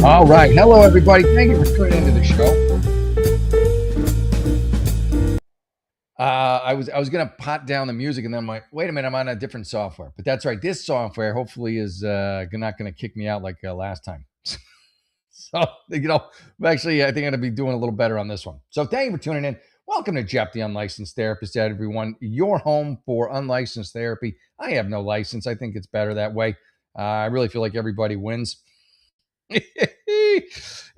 All right. Hello, everybody. Thank you for tuning into the show. I was gonna pot down the music, and then I'm like, wait a minute, I'm on a different software. But that's right. This software hopefully is not gonna kick me out like last time. So actually, I think I'm gonna be doing a little better on this one. So thank you for tuning in. Welcome to Jeff, the Unlicensed Therapist, everyone. Your home for unlicensed therapy. I have no license. I think it's better that way. I really feel like everybody wins. It's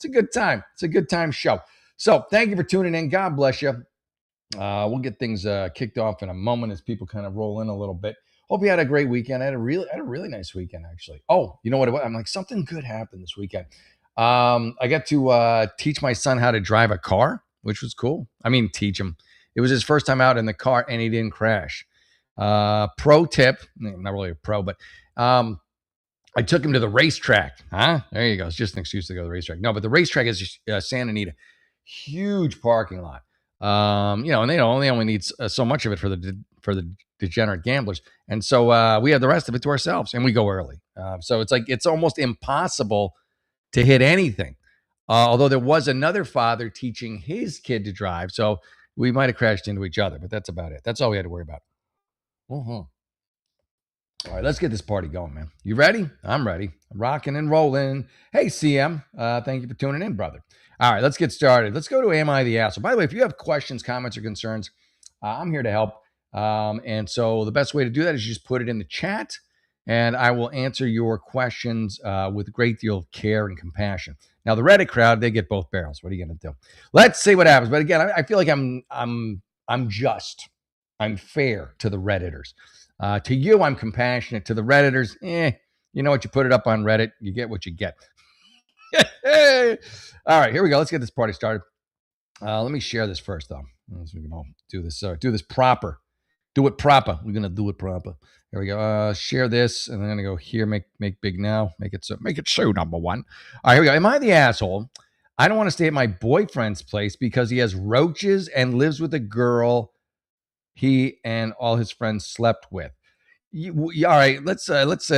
a good time. It's a good time show. So thank you for tuning in. God bless you. We'll get things kicked off in a moment as people kind of roll in a little bit. Hope you had a great weekend. I had a really nice weekend actually. Oh, you know what? I'm like, something good happened this weekend. I got to teach my son how to drive a car, which was cool. I mean, teach him. It was his first time out in the car, and he didn't crash. Pro tip, not really a pro, but I took him to the racetrack. There you go. It's just an excuse to go to the racetrack. No, but the racetrack is Santa Anita, huge parking lot. And they only need so much of it for the degenerate gamblers, and so we have the rest of it to ourselves, and we go early. So it's almost impossible to hit anything. Although there was another father teaching his kid to drive, so we might have crashed into each other, but that's about it. That's all we had to worry about. All right, let's get this party going, man. You ready? I'm ready. I'm rocking and rolling. Hey, CM, thank you for tuning in, brother. All right, let's get started. Let's go to Am I the Asshole? By the way, if you have questions, comments, or concerns, I'm here to help. And so the best way to do that is you just put it in the chat, and I will answer your questions with a great deal of care and compassion. Now, the Reddit crowd, they get both barrels. What are you going to do? Let's see what happens. But again, I feel like I'm just. I'm fair to the Redditors. To you, I'm compassionate. To the Redditors, you know what? You put it up on Reddit, you get what you get. All right, here we go. Let's get this party started. Let me share this first, though. So we can all do this proper. Do it proper. We're gonna do it proper. Here we go. Share this, and I'm gonna go here. Make big now. Make it so number one. All right, here we go. Am I the asshole? I don't want to stay at my boyfriend's place because he has roaches and lives with a girl he and all his friends slept with. All right, let's address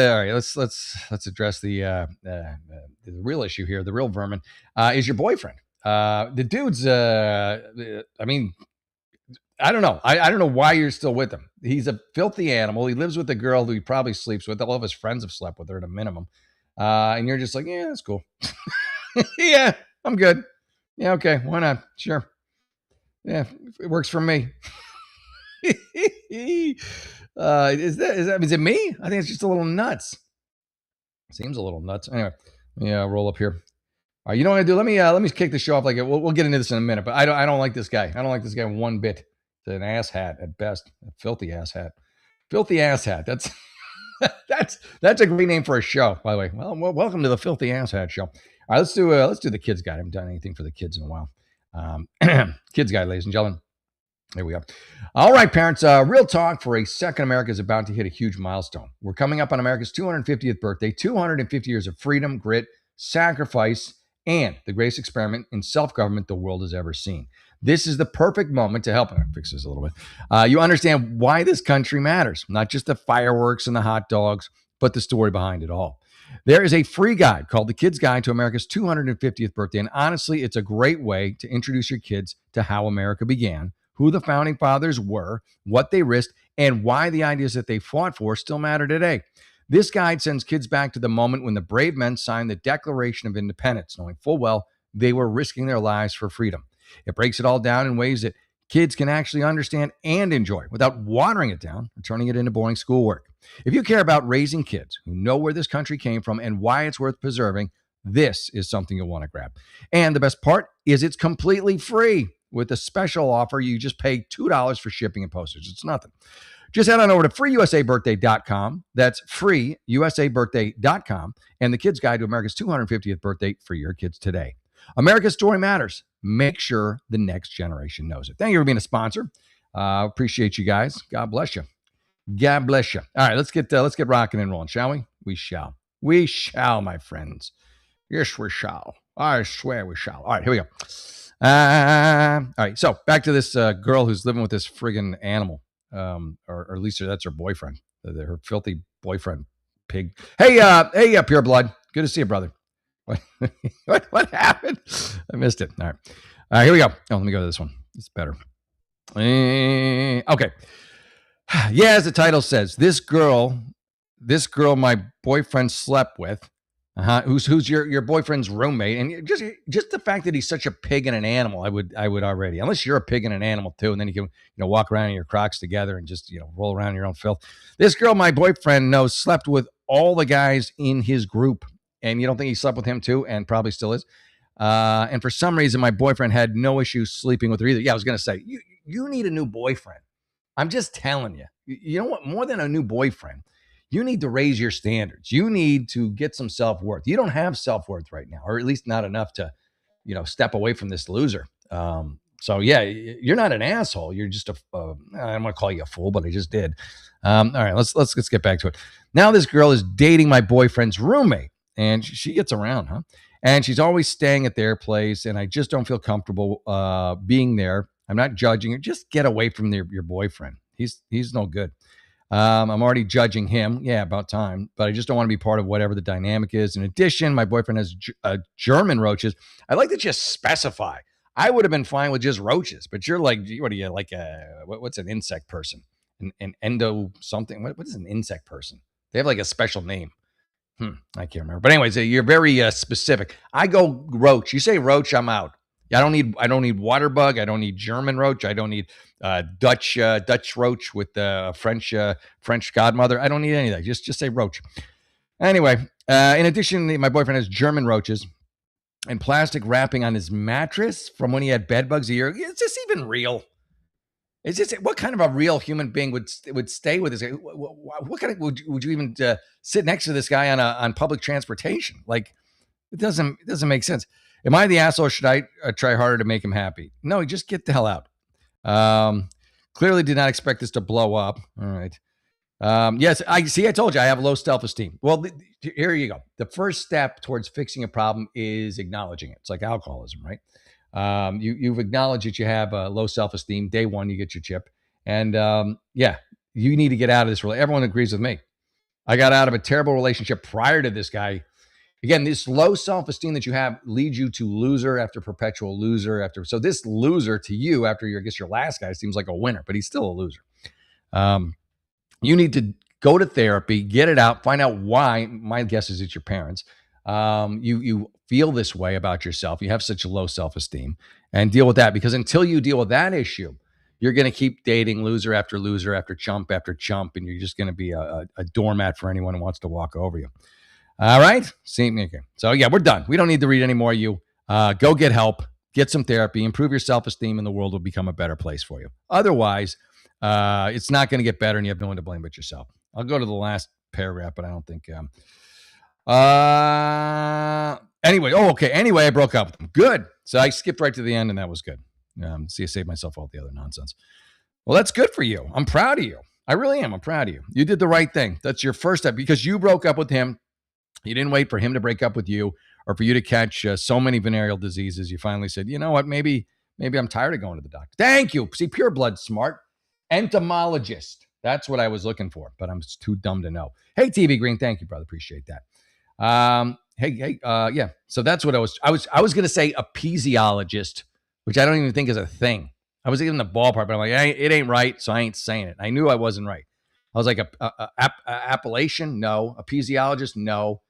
the real issue here. The real vermin is your boyfriend. The dude's. I mean, I don't know. I don't know why you're still with him. He's a filthy animal. He lives with a girl who he probably sleeps with. All of his friends have slept with her at a minimum. And you're just like, yeah, that's cool. Yeah, I'm good. Yeah, okay, why not? Sure. Yeah, it works for me. Is it me? I think it's just a little nuts. Seems a little nuts. Anyway, yeah, roll up here. All right, you know what I do? Let me kick the show off like it. We'll get into this in a minute, but I don't like this guy. I don't like this guy one bit. It's an ass hat at best. A filthy ass hat. Filthy ass hat. That's that's a great name for a show, by the way. Well, welcome to the Filthy Ass Hat Show. All right, let's do the kids guide. I haven't done anything for the kids in a while. Kids guide, ladies and gentlemen. There we go. All right, parents. Real talk for a second. America is about to hit a huge milestone. We're coming up on America's 250th birthday, 250 years of freedom, grit, sacrifice, and the greatest experiment in self-government the world has ever seen. This is the perfect moment to help. I fix this a little bit. You understand why this country matters, not just the fireworks and the hot dogs, but the story behind it all. There is a free guide called The Kid's Guide to America's 250th Birthday. And honestly, it's a great way to introduce your kids to how America began, who the founding fathers were, what they risked, and why the ideas that they fought for still matter today. This guide sends kids back to the moment when the brave men signed the Declaration of Independence, knowing full well they were risking their lives for freedom. It breaks it all down in ways that kids can actually understand and enjoy without watering it down or turning it into boring schoolwork. If you care about raising kids who know where this country came from and why it's worth preserving, this is something you'll want to grab. And the best part is it's completely free. With a special offer, you just pay $2 for shipping and postage. It's nothing. Just head on over to freeusabirthday.com. That's freeusabirthday.com. And the Kids Guide to America's 250th birthday for your kids today. America's story matters. Make sure the next generation knows it. Thank you for being a sponsor. Appreciate you guys. God bless you. God bless you. All right, let's get rocking and rolling, shall we? We shall. We shall, my friends. Yes, we shall. I swear we shall. All right, here we go. All right, so back to this girl who's living with this friggin' animal, or at least that's her boyfriend, her filthy boyfriend, pig. Hey, Pure Blood. Good to see you, brother. What happened? I missed it. All right, here we go. Oh, let me go to this one. It's better. Okay. Yeah, as the title says, this girl my boyfriend slept with, who's your boyfriend's roommate, and just the fact that he's such a pig and an animal, I would already, unless you're a pig and an animal too, and then you can walk around in your Crocs together and just roll around in your own filth. This girl my boyfriend knows slept with all the guys in his group, and you don't think he slept with him too, and probably still is. And for some reason, my boyfriend had no issue sleeping with her either. Yeah, I was gonna say you need a new boyfriend. I'm just telling you. You know what? More than a new boyfriend, you need to raise your standards. You need to get some self-worth. You don't have self-worth right now, or at least not enough to, step away from this loser. So yeah, you're not an asshole. You're just I don't want to call you a fool, but I just did. All right, let's get back to it. Now this girl is dating my boyfriend's roommate, and she gets around, huh? And she's always staying at their place, and I just don't feel comfortable being there. I'm not judging her. Just get away from your boyfriend. He's no good. I'm already judging him. Yeah, about time. But I just don't want to be part of whatever the dynamic is. In addition, my boyfriend has German roaches. I like to just specify. I would have been fine with just roaches, but you're like, what are you, like what's an insect person? An endo something? What is an insect person? They have like a special name. I can't remember. But anyways, you're very specific. I go roach. You say roach, I'm out. I don't need water bug. I don't need German roach. I don't need Dutch roach with French godmother. I don't need any of that. Just say roach. Anyway, in addition, my boyfriend has German roaches and plastic wrapping on his mattress from when he had bed bugs a year. Is this even real? Is this what kind of a real human being would stay with this guy? What kind of would you even sit next to this guy on public transportation? Like, it doesn't make sense. Am I the asshole, or should I try harder to make him happy? No, just get the hell out. Clearly did not expect this to blow up. All right. Yes, I told you I have low self-esteem. Well, here you go. The first step towards fixing a problem is acknowledging it. It's like alcoholism, right? You've acknowledged that you have low self-esteem. Day one, you get your chip. And yeah, you need to get out of this. Everyone agrees with me. I got out of a terrible relationship prior to this guy. Again, this low self-esteem that you have leads you to loser after perpetual loser after. So this loser to you after your last guy seems like a winner, but he's still a loser. You need to go to therapy, get it out, find out why. My guess is it's your parents. You feel this way about yourself. You have such a low self-esteem, and deal with that, because until you deal with that issue, you're going to keep dating loser after loser after chump, and you're just going to be a doormat for anyone who wants to walk over you. All right. See me again. So yeah, we're done. We don't need to read any more of you. Go get help, get some therapy, improve your self-esteem, and the world will become a better place for you. Otherwise, it's not going to get better, and you have no one to blame but yourself. I'll go to the last paragraph, but I don't think. Anyway. Oh, okay. Anyway, I broke up with him. Good. So I skipped right to the end, and that was good. See, I saved myself all the other nonsense. Well, that's good for you. I'm proud of you. I really am. I'm proud of you. You did the right thing. That's your first step, because you broke up with him. You didn't wait for him to break up with you, or for you to catch so many venereal diseases. You finally said, you know what, maybe I'm tired of going to the doctor. Thank you. See, Pure Blood smart. Entomologist. That's what I was looking for, but I'm too dumb to know. Hey, TV Green. Thank you, brother. Appreciate that. Yeah. So that's what I was going to say, epiesiologist, which I don't even think is a thing. I was in the ballpark, but I'm like, it ain't right, so I ain't saying it. I knew I wasn't right. I was like, appellation? No. Epiesiologist? No.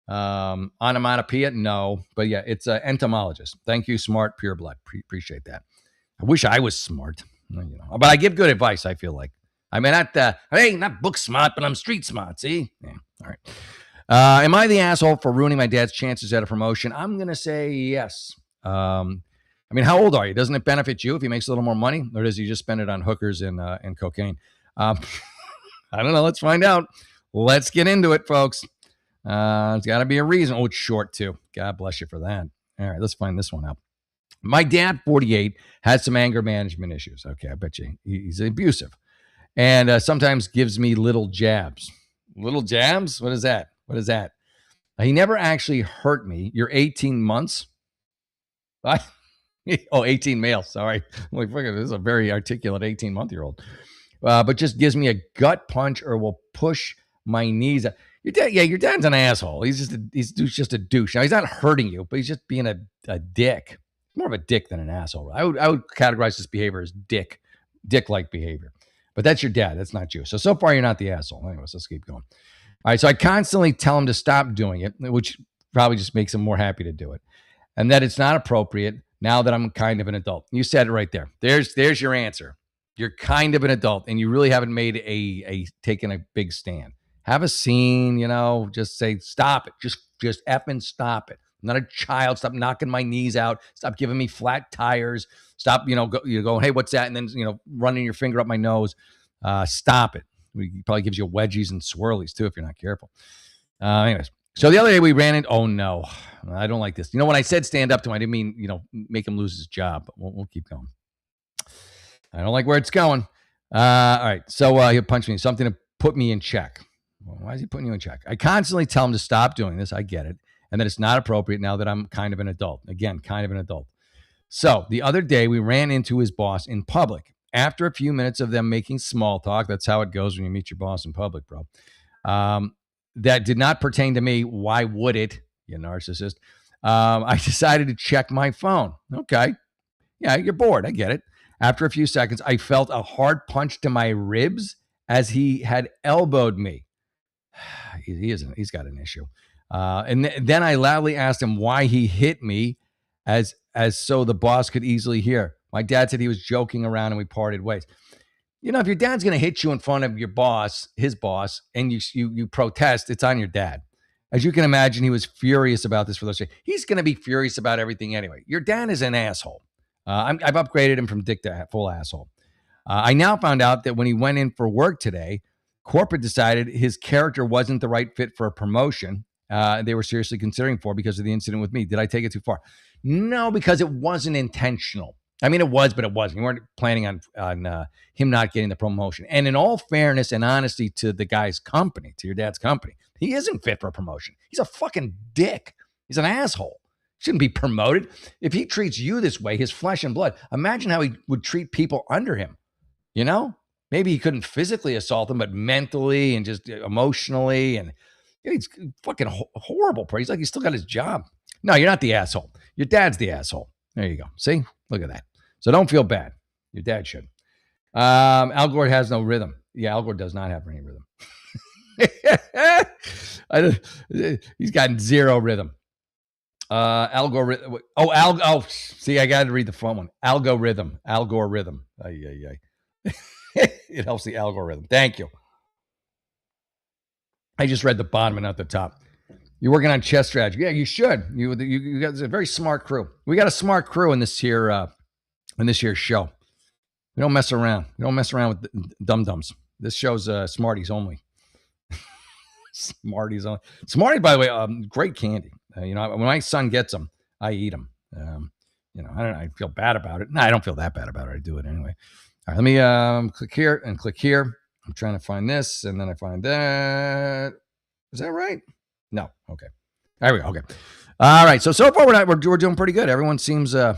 Onomatopoeia? No. But yeah, it's an entomologist. Thank you, smart Pure Blood. Appreciate that. I wish I was smart, but I give good advice, I feel like. I mean, not book smart, but I'm street smart, see? Yeah, all right. Am I the asshole for ruining my dad's chances at a promotion? I'm going to say yes. I mean, how old are you? Doesn't it benefit you if he makes a little more money, or does he just spend it on hookers and cocaine? I don't know. Let's find out. Let's get into it, folks. It's got to be a reason. Oh, it's short, too. God bless you for that. All right, let's find this one out. My dad, 48, has some anger management issues. Okay, I bet you he's abusive. And sometimes gives me little jabs. Little jabs? What is that? He never actually hurt me. You're 18 months? 18 male. Sorry. I'm like, this is a very articulate 18-month-year-old. But just gives me a gut punch or will push my knees. Your dad, yeah, your dad's an asshole. He's just a douche. Now he's not hurting you, but he's just being a dick. More of a dick than an asshole. I would categorize this behavior as dick-like behavior. But that's your dad. That's not you. So far you're not the asshole. Anyways, let's keep going. All right. So I constantly tell him to stop doing it, which probably just makes him more happy to do it, and that it's not appropriate now that I'm kind of an adult. You said it right there. There's your answer. You're kind of an adult, and you really haven't made a taken a big stand. Have a scene, just say, stop it. Just effing stop it. I'm not a child. Stop knocking my knees out. Stop giving me flat tires. Stop, going, hey, what's that? And then, running your finger up my nose. Stop it. He probably gives you wedgies and swirlies too if you're not careful. Anyways, so the other day we ran in. Oh no, I don't like this. When I said stand up to him, I didn't mean make him lose his job. But we'll keep going. I don't like where it's going. All right, so he'll punch me. Something to put me in check. Well, why is he putting you in check? I constantly tell him to stop doing this. I get it, and that it's not appropriate now that I'm kind of an adult. Again, kind of an adult. So the other day we ran into his boss in public. After a few minutes of them making small talk, that's how it goes when you meet your boss in public, bro. That did not pertain to me. Why would it, you narcissist? I decided to check my phone. Okay. Yeah, you're bored. I get it. After a few seconds, I felt a hard punch to my ribs as he had elbowed me. He's got an issue. And then I loudly asked him why he hit me as so the boss could easily hear. My dad said he was joking around and we parted ways. If your dad's going to hit you in front of your boss, his boss, and you protest, it's on your dad. As you can imagine, he was furious about this for those days. He's going to be furious about everything anyway. Your dad is an asshole. I've upgraded him from dick to full asshole. I now found out that when he went in for work today, corporate decided his character wasn't the right fit for a promotion they were seriously considering for because of the incident with me. Did I take it too far? No, because it wasn't intentional. I mean, it was, but it wasn't. You weren't planning on him not getting the promotion. And in all fairness and honesty to the guy's company, to your dad's company, he isn't fit for a promotion. He's a fucking dick. He's an asshole. Shouldn't be promoted. If he treats you this way, his flesh and blood, imagine how he would treat people under him. Maybe he couldn't physically assault them, but mentally and just emotionally. And he's fucking horrible. He's like, he's still got his job. No, you're not the asshole. Your dad's the asshole. There you go. See? Look at that. So don't feel bad. Your dad should. Al Gore has no rhythm. Yeah, Al Gore does not have any rhythm. He's got zero rhythm. Algorithm. See, I got to read the front one. Algorithm. It helps the algorithm. Thank you. I just read the bottom and not the top. You're working on chess strategy. Yeah, you should. You got a very smart crew. We got a smart crew in this here show. We don't mess around. We don't mess around with dum-dums. This show's Smarties only. Smarties only. Smarties, by the way, great candy. When my son gets them, I eat them. I feel bad about it. No, I don't feel that bad about it. I do it anyway. All right, let me click here and click here. I'm trying to find this, and then I find that. Is that right? No. Okay. There we go. Okay. All right. So far we're doing pretty good. Everyone seems that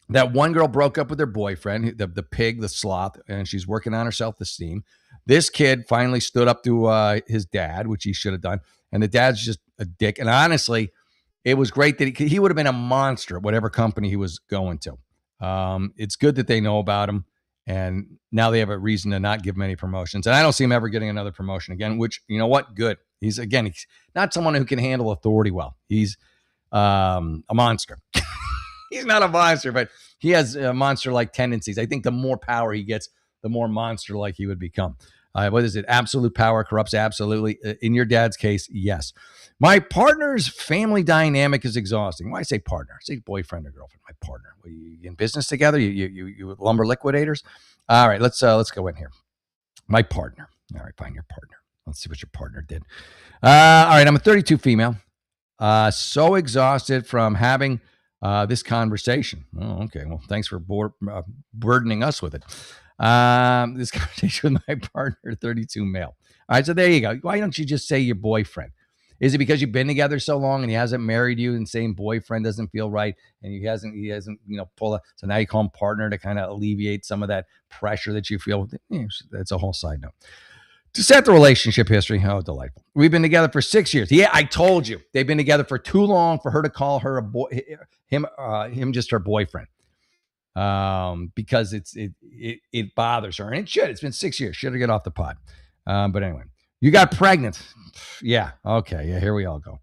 one girl broke up with her boyfriend, the pig, the sloth, and she's working on her self-esteem. This kid finally stood up to his dad, which he should have done, and the dad's just a dick. And honestly, it was great that he would have been a monster at whatever company he was going to. It's good that they know about him, and now they have a reason to not give him any promotions. And I don't see him ever getting another promotion again, which, you know what? Good. He's not someone who can handle authority well. He's a monster. He's not a monster, but he has monster-like tendencies. I think the more power he gets, the more monster-like he would become. What is it? Absolute power corrupts absolutely. In your dad's case, yes. My partner's family dynamic is exhausting. Why I say partner? I say boyfriend or girlfriend. My partner. Are you in business together? You lumber liquidators? All right, let's go in here. My partner. All right, find your partner. Let's see what your partner did. All right, I'm a 32 female. So exhausted from having this conversation. Oh, okay. Well, thanks for burdening us with it. This conversation with my partner, 32 male. All right, so there you go. Why don't you just say your boyfriend? Is it because you've been together so long and he hasn't married you and saying boyfriend doesn't feel right and he hasn't pulled up? So now you call him partner to kind of alleviate some of that pressure that you feel. That's a whole side note. To set the relationship history, oh, delightful. We've been together for 6 years. Yeah, I told you. They've been together for too long for her to call her a boy, him just her boyfriend. Because it bothers her, and it should. It's been 6 years. Should have get off the pod. But anyway, you got pregnant. Yeah. Okay. Yeah. Here we all go.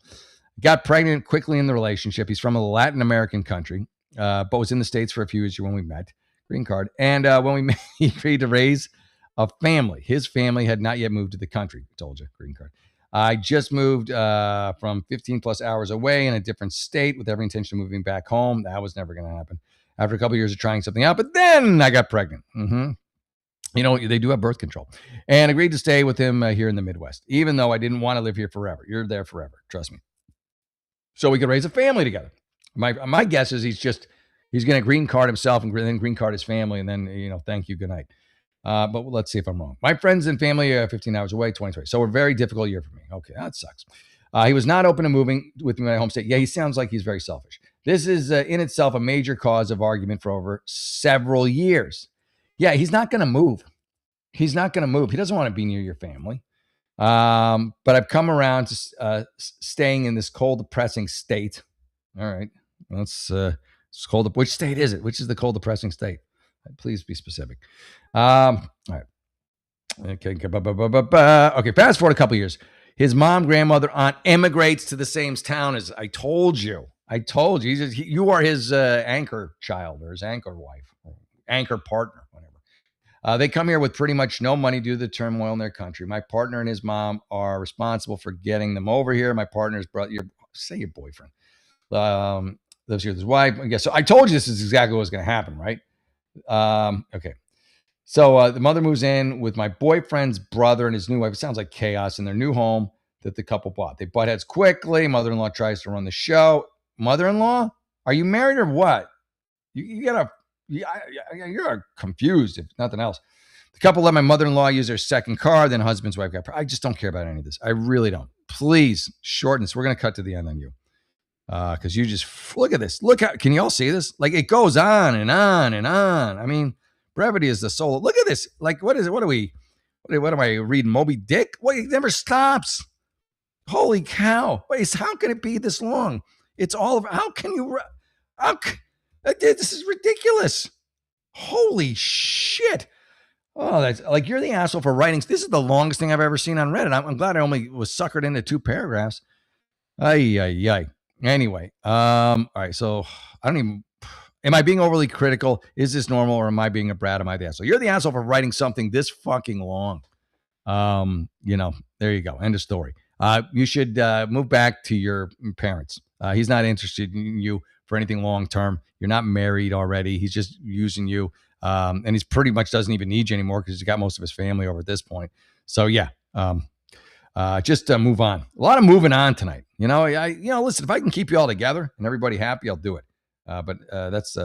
Got pregnant quickly in the relationship. He's from a Latin American country, but was in the States for a few years when we met. Green card. And when we met, he agreed to raise a family. His family had not yet moved to the country. I told you, green card. I just moved from 15 plus hours away in a different state with every intention of moving back home. That was never going to happen. After a couple of years of trying something out, but then I got pregnant. You know, they do have birth control, and agreed to stay with him here in the Midwest, even though I didn't want to live here forever. You're there forever, trust me. So we could raise a family together. My guess is he's going to green card himself and then green card his family, and then thank you, good night. But let's see if I'm wrong. My friends and family are 15 hours away, 2020. So a very difficult year for me. Okay, that sucks. He was not open to moving with me in my home state. Yeah, he sounds like he's very selfish. This is in itself a major cause of argument for over several years. Yeah, he's not going to move. He's not going to move. He doesn't want to be near your family. But I've come around to staying in this cold, depressing state. All right, it's cold. Which state is it? Which is the cold, depressing state? Please be specific. All right. Okay. Okay. Fast forward a couple years. His mom, grandmother, aunt immigrates to the same town as I told you. You are his anchor child or his anchor wife, or anchor partner, whatever. They come here with pretty much no money due to the turmoil in their country. My partner and his mom are responsible for getting them over here. My partner's brother, your boyfriend, lives here with his wife. I guess so. I told you this is exactly what was going to happen, right? Okay. So the mother moves in with my boyfriend's brother and his new wife. It sounds like chaos in their new home that the couple bought. They butt heads quickly. Mother-in-law tries to run the show. Mother-in-law? Are you married or what? You're confused, if nothing else. The couple let my mother-in-law use their second car. Then husband's wife got. I just don't care about any of this. I really don't. Please shorten this. We're going to cut to the end on you. Because you just look at this. Look how, can you all see this? Like it goes on and on and on. I mean, brevity is the soul. Look at this. Like, what is it? What am I reading? Moby Dick? Wait, it never stops. Holy cow. Wait, how can it be this long? It's all of, this is ridiculous. Holy shit. Oh, that's like, you're the asshole for writing. This is the longest thing I've ever seen on Reddit. I'm glad I only was suckered into 2 paragraphs. Ay. Anyway, all right. So am I being overly critical? Is this normal, or am I being a brat? Am I the asshole? You're the asshole for writing something this fucking long. There you go. End of story. You should move back to your parents. He's not interested in you for anything long-term. You're not married already. He's just using you. And he's pretty much doesn't even need you anymore because he's got most of his family over at this point. So yeah, just move on. A lot of moving on tonight. Listen, if I can keep you all together and everybody happy, I'll do it. But that's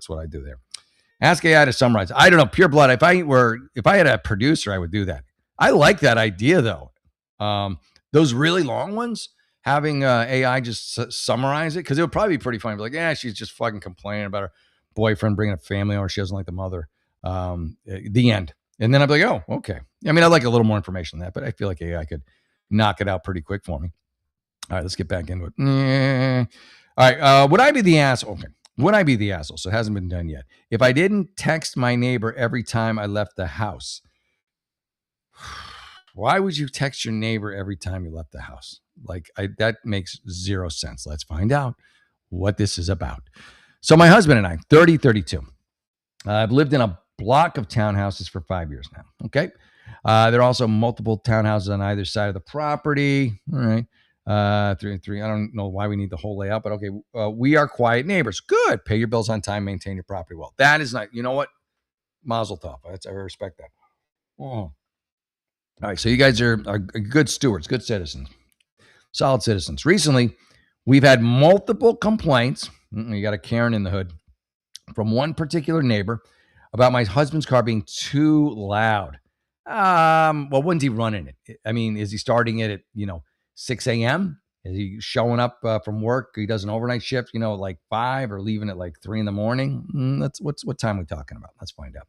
what I do there. Ask AI to summarize. I don't know, pure blood. If I had a producer, I would do that. I like that idea though. Those really long ones, having AI just summarize it, because it would probably be pretty funny. Be like, yeah, she's just fucking complaining about her boyfriend bringing a family over. She doesn't like the mother. The end. And then I'd be like, oh, okay. I mean, I'd like a little more information than that, but I feel like AI could knock it out pretty quick for me. All right, let's get back into it. All right, would I be the asshole? Okay. Would I be the asshole? So it hasn't been done yet. If I didn't text my neighbor every time I left the house. Why would you text your neighbor every time you left the house? That makes zero sense. Let's find out what this is about. So my husband and I, 32. I've lived in a block of townhouses for 5 years now. Okay. There are also multiple townhouses on either side of the property. All right. 3 and 3. I don't know why we need the whole layout, but okay. We are quiet neighbors. Good. Pay your bills on time. Maintain your property well. That is not, you know what? Mazel tov. I respect that. Oh. All right. So you guys are good stewards, good citizens, solid citizens. Recently, we've had multiple complaints. You got a Karen in the hood from one particular neighbor about my husband's car being too loud. Well, when's he running it? I mean, is he starting it at, 6 a.m.? Is he showing up from work? He does an overnight shift, like 5, or leaving at like 3 in the morning? What time are we talking about? Let's find out.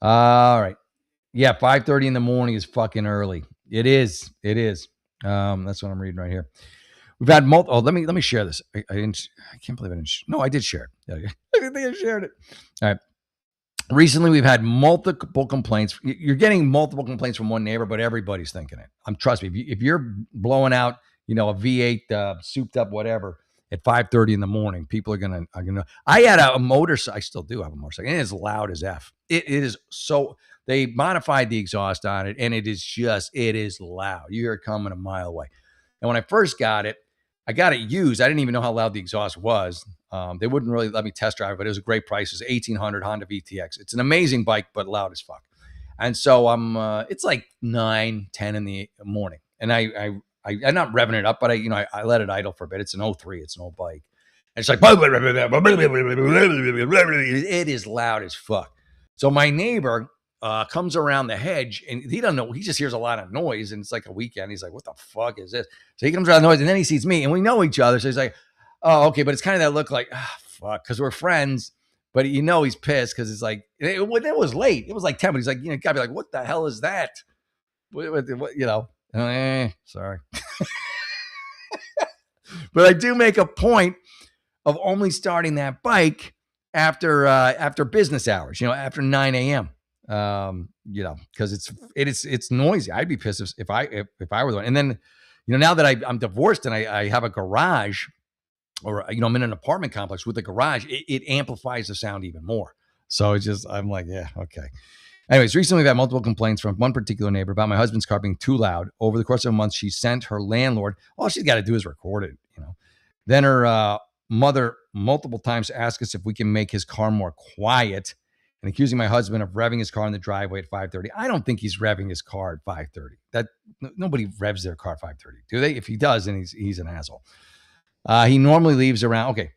All right. Yeah, 5:30 in the morning is fucking early. It is. It is. That's what I'm reading right here. We've had multiple. Oh, let me share this. I didn't. I can't believe I didn't. No, I did share it. Yeah, I didn't think I shared it. All right. Recently, we've had multiple complaints. You're getting multiple complaints from one neighbor, but everybody's thinking it. Trust me. If you're blowing out, a V8 souped up whatever at 5:30 in the morning, people are gonna. I had a motorcycle. I still do have a motorcycle. And it is loud as f. It is so. They modified the exhaust on it, and it is loud. You hear it coming a mile away. And when I first got it, I got it used. I didn't even know how loud the exhaust was. They wouldn't really let me test drive it, but it was a great price. It's 1,800 Honda VTX. It's an amazing bike, but loud as fuck. And so it's like 9, 10 in the morning, and I'm not revving it up, but I let it idle for a bit. It's an 03. It's an old bike. And it's like it is loud as fuck. So my neighbor comes around the hedge, and he doesn't know. He just hears a lot of noise, and it's like a weekend. He's like, "What the fuck is this?" So he comes around the noise, and then he sees me, and we know each other. So he's like, "Oh, okay," but it's kind of that look like, fuck, because we're friends. But he's pissed because it's like it was late. It was like 10, but he's like, gotta be like, "What the hell is that?" Sorry. But I do make a point of only starting that bike after business hours, after 9 a.m. Because it's noisy. I'd be pissed if I were the one. And then, now that I'm divorced and I have a garage, or I'm in an apartment complex with a garage, it amplifies the sound even more. So I'm like, yeah, okay. Anyways, recently we've had multiple complaints from one particular neighbor about my husband's car being too loud. Over the course of a month, she sent her landlord. All she's got to do is record it, Then her mother multiple times asked us if we can make his car more quiet, and accusing my husband of revving his car in the driveway at 5:30. I don't think he's revving his car at 5:30. That nobody revs their car at 5:30, do they? If he does, then he's an asshole. He normally leaves around. Okay,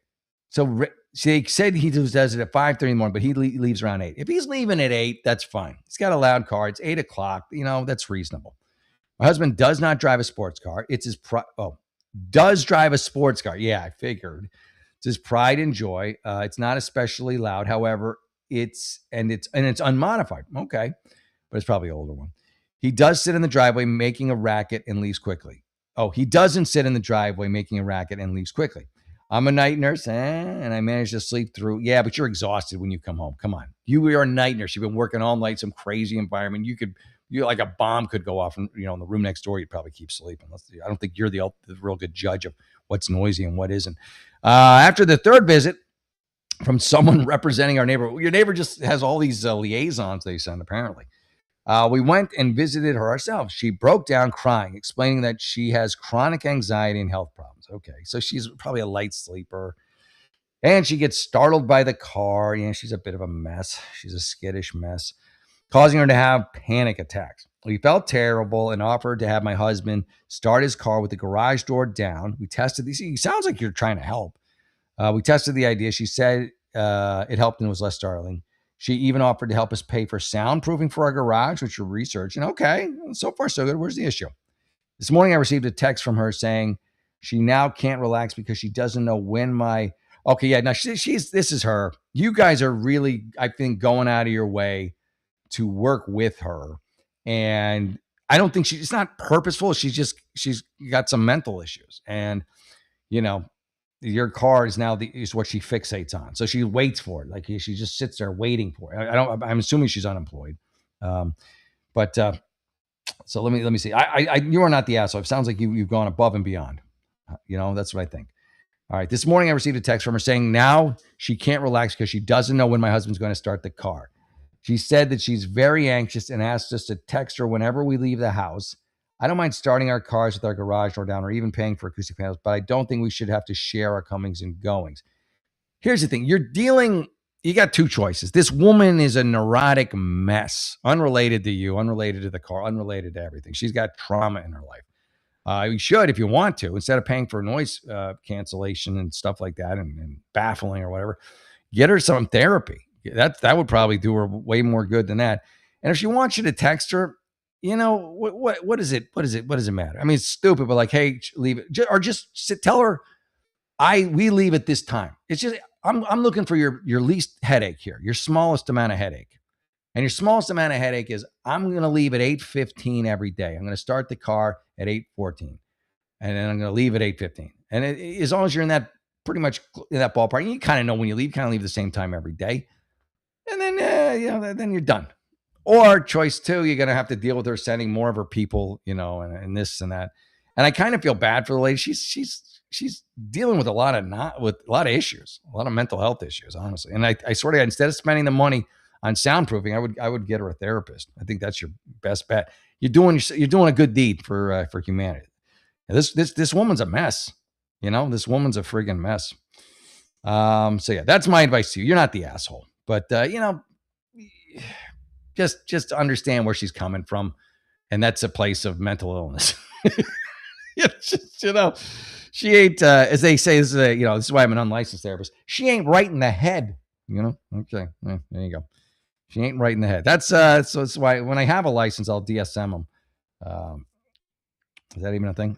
so they said he does it at 5:30 in the morning, but he leaves around 8. If he's leaving at 8, that's fine. He's got a loud car. It's 8 o'clock. That's reasonable. My husband does not drive a sports car. It's his does drive a sports car. Yeah, I figured. It's his pride and joy. It's not especially loud. However, it's unmodified. Okay, but it's probably an older one. He does sit in the driveway making a racket and leaves quickly. Oh, he doesn't sit in the driveway making a racket and leaves quickly. I'm a night nurse, and I managed to sleep through. Yeah, but you're exhausted when you come home. Come on. You are a night nurse. You've been working all night, some crazy environment. You like a bomb could go off in the room next door. You'd probably keep sleeping. I don't think you're the real good judge of what's noisy and what isn't. After the third visit from someone representing our neighbor, your neighbor just has all these liaisons they send, apparently. We went and visited her ourselves. She broke down crying, explaining that she has chronic anxiety and health problems. Okay, so she's probably a light sleeper. And she gets startled by the car. She's a bit of a mess. She's a skittish mess, causing her to have panic attacks. We felt terrible and offered to have my husband start his car with the garage door down. We tested these. It sounds like you're trying to help. We tested the idea. She said it helped and was less startling. She even offered to help us pay for soundproofing for our garage, which we're researching. Okay, so far so good. Where's the issue? This morning I received a text from her saying she now can't relax because she doesn't know when my... Okay, yeah, now this is her. You guys are really, I think, going out of your way to work with her. And I don't think it's not purposeful. She's got some mental issues. And, your car is now is what she fixates on. So she waits for it. Like she just sits there waiting for it. I'm assuming she's unemployed. So let me see. You are not the asshole. It sounds like you've gone above and beyond. That's what I think. All right. This morning I received a text from her saying now she can't relax because she doesn't know when my husband's going to start the car. She said that she's very anxious and asked us to text her whenever we leave the house. I don't mind starting our cars with our garage door down or even paying for acoustic panels, but I don't think we should have to share our comings and goings. Here's the thing. You got two choices. This woman is a neurotic mess, unrelated to you, unrelated to the car, unrelated to everything. She's got trauma in her life. You should, if you want to, instead of paying for noise cancellation and stuff like that and baffling or whatever, get her some therapy. That would probably do her way more good than that. And if she wants you to text her, what is it? What does it matter? I mean, it's stupid, but like, hey, leave it, or just tell her, we leave at this time. It's just I'm looking for your least headache here, your smallest amount of headache. And your smallest amount of headache is I'm going to leave at 8:15 every day. I'm going to start the car at 8:14 and then I'm going to leave at 8:15. And as long as you're in that pretty much in that ballpark, you kind of know when you leave, kind of leave the same time every day. And then, then you're done. Or choice two, you're going to have to deal with her sending more of her people, and this and that. And I kind of feel bad for the lady. She's dealing with a lot of issues, a lot of mental health issues, honestly. And I swear to God, instead of spending the money on soundproofing, I would get her a therapist. I think that's your best bet. You're doing a good deed for humanity. This woman's a mess. This woman's a friggin' mess. So yeah, that's my advice to you. You're not the asshole, but just understand where she's coming from, and that's a place of mental illness. She ain't, as they say, this is why I'm an unlicensed therapist. She ain't right in the head. Okay, there you go. She ain't right in the head. So that's why when I have a license, I'll DSM them. Is that even a thing?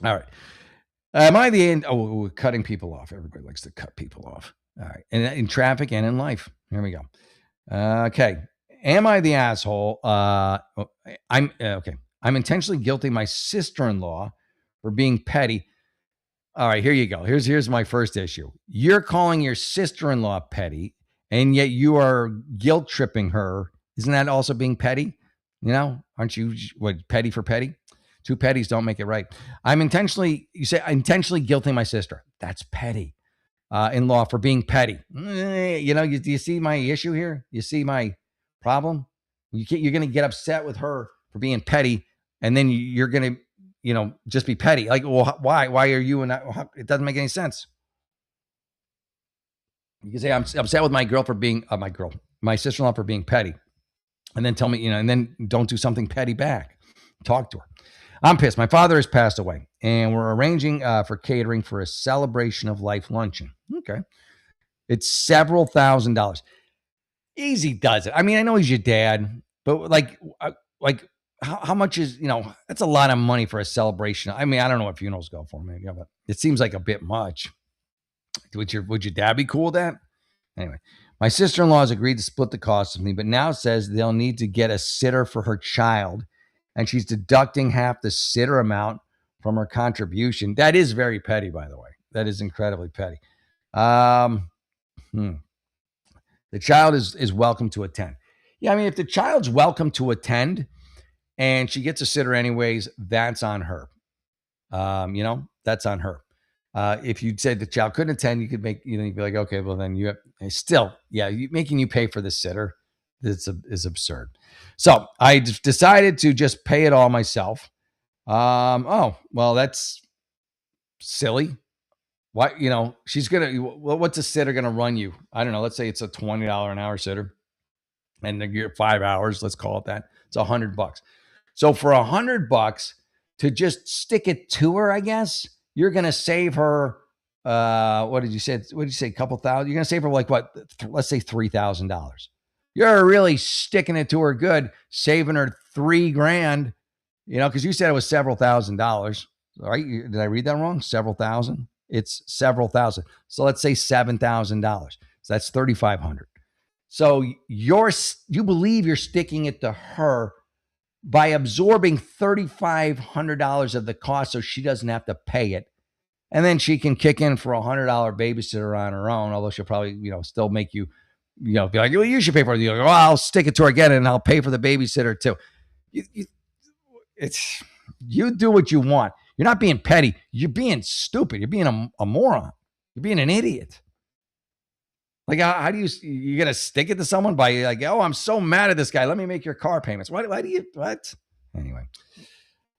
All right. Am I the end? Oh, we're cutting people off. Everybody likes to cut people off. All right. And in traffic and in life. Here we go. Okay. Am I the asshole? I'm okay. I'm intentionally guilting my sister-in-law for being petty. All right, here you go. Here's my first issue. You're calling your sister-in-law petty, and yet you are guilt tripping her. Isn't that also being petty? Aren't you petty for petty? Two petties don't make it right. You say intentionally guilting my sister. That's petty. In-law for being petty. Do you see my issue here? You see my problem? You're going to get upset with her for being petty, and then you're going to, just be petty. Like, well, why? Why are you? It doesn't make any sense. You can say I'm upset with my girl for being my sister-in-law for being petty, and then tell me, and then don't do something petty back. Talk to her. I'm pissed. My father has passed away, and we're arranging for catering for a celebration of life luncheon. Okay. It's several $1,000s. Easy does it. I mean, I know he's your dad, but how much is, that's a lot of money for a celebration. I mean, I don't know what funerals go for, maybe, but it seems like a bit much. Would your dad be cool with that? Anyway, my sister-in-law has agreed to split the cost with me, but now says they'll need to get a sitter for her child, and she's deducting half the sitter amount from her contribution. That is very petty, by the way. That is incredibly petty. The child is welcome to attend. Yeah, I mean, if the child's welcome to attend and she gets a sitter anyways, that's on her. That's on her. If you said the child couldn't attend, you could you'd be like, okay, well then you have making you pay for the sitter is absurd. So I decided to just pay it all myself. Well, that's silly. Why, she's what's a sitter going to run you? I don't know. Let's say it's a $20 an hour sitter and you're 5 hours. Let's call it that. It's $100. So for $100 to just stick it to her, I guess you're going to save her. What did you say? A couple thousand? You're going to save her like what? Let's say $3,000. You're really sticking it to her good, saving her $3,000, because you said it was several $1,000s, right? Did I read that wrong? Several thousand? It's several thousand. So let's say $7,000. So that's $3,500. So you believe you're sticking it to her by absorbing $3,500 of the cost so she doesn't have to pay it. And then she can kick in for $100 babysitter on her own, although she'll probably, still make you, be like, well, you should pay for it. You go, well, I'll stick it to her again and I'll pay for the babysitter too. You do what you want. You're not being petty. You're being stupid. You're being a moron. You're being an idiot. Like, how do you're going to stick it to someone by like, oh, I'm so mad at this guy. Let me make your car payments. What? Anyway.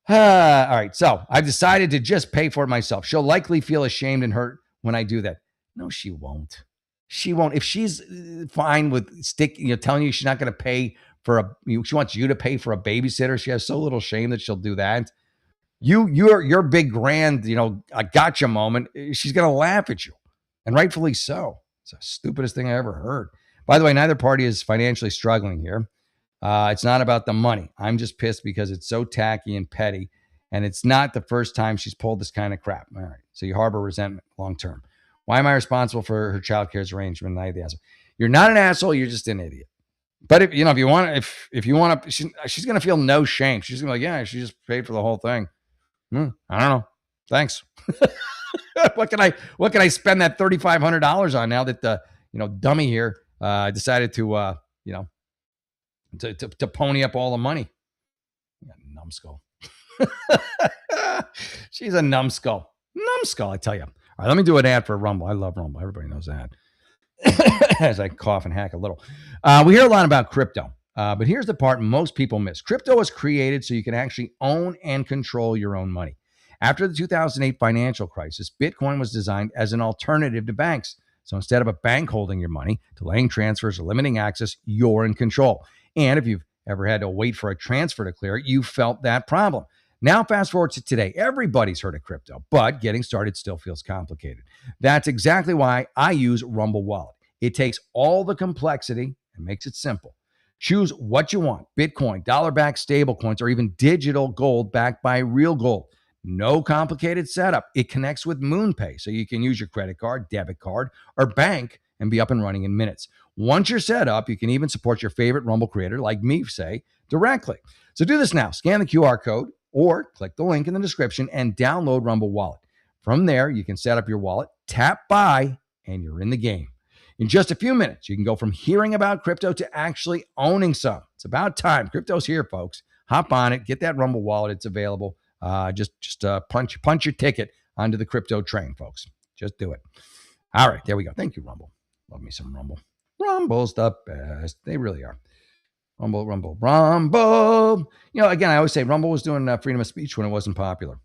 All right. So I've decided to just pay for it myself. She'll likely feel ashamed and hurt when I do that. No, she won't. She won't. If she's fine with telling you she's not going to pay for she wants you to pay for a babysitter. She has so little shame that she'll do that. Your big grand, a gotcha moment. She's going to laugh at you, and rightfully so. It's the stupidest thing I ever heard. By the way, neither party is financially struggling here. It's not about the money. I'm just pissed because it's so tacky and petty, and it's not the first time she's pulled this kind of crap. All right, so you harbor resentment long term. Why am I responsible for her child care's arrangement? You're not an asshole. You're just an idiot. But if you want, if you want to, she's going to feel no shame. She's going to be like, yeah, she just paid for the whole thing. I don't know. Thanks. what can I spend that $3,500 on now that the dummy here decided to to pony up all the money? Numbskull. She's a numbskull. Numbskull, I tell you. All right, let me do an ad for Rumble. I love Rumble. Everybody knows that. As I cough and hack a little. We hear a lot about crypto, but here's the part most people miss. Crypto was created so you can actually own and control your own money. After the 2008 financial crisis, Bitcoin was designed as an alternative to banks. So instead of a bank holding your money, delaying transfers, or limiting access, you're in control. And if you've ever had to wait for a transfer to clear, you felt that problem. Now, fast forward to today. Everybody's heard of crypto, but getting started still feels complicated. That's exactly why I use Rumble Wallet. It takes all the complexity and makes it simple. Choose what you want: Bitcoin, dollar-backed stablecoins, or even digital gold backed by real gold. No complicated setup. It connects with MoonPay, so you can use your credit card, debit card, or bank and be up and running in minutes. Once you're set up, you can even support your favorite Rumble creator, like me, say, directly. So do this now. Scan the QR code or click the link in the description and download Rumble Wallet. From there, you can set up your wallet, tap buy, and you're in the game. In just a few minutes, you can go from hearing about crypto to actually owning some. It's about time. Crypto's here, folks. Hop on it. Get that Rumble Wallet. It's available. Just punch your ticket onto the crypto train, folks. Just do it. All right, there we go. Thank you, Rumble. Love me some Rumble. Rumble's the best. They really are. Rumble. Again, I always say Rumble was doing freedom of speech when it wasn't popular.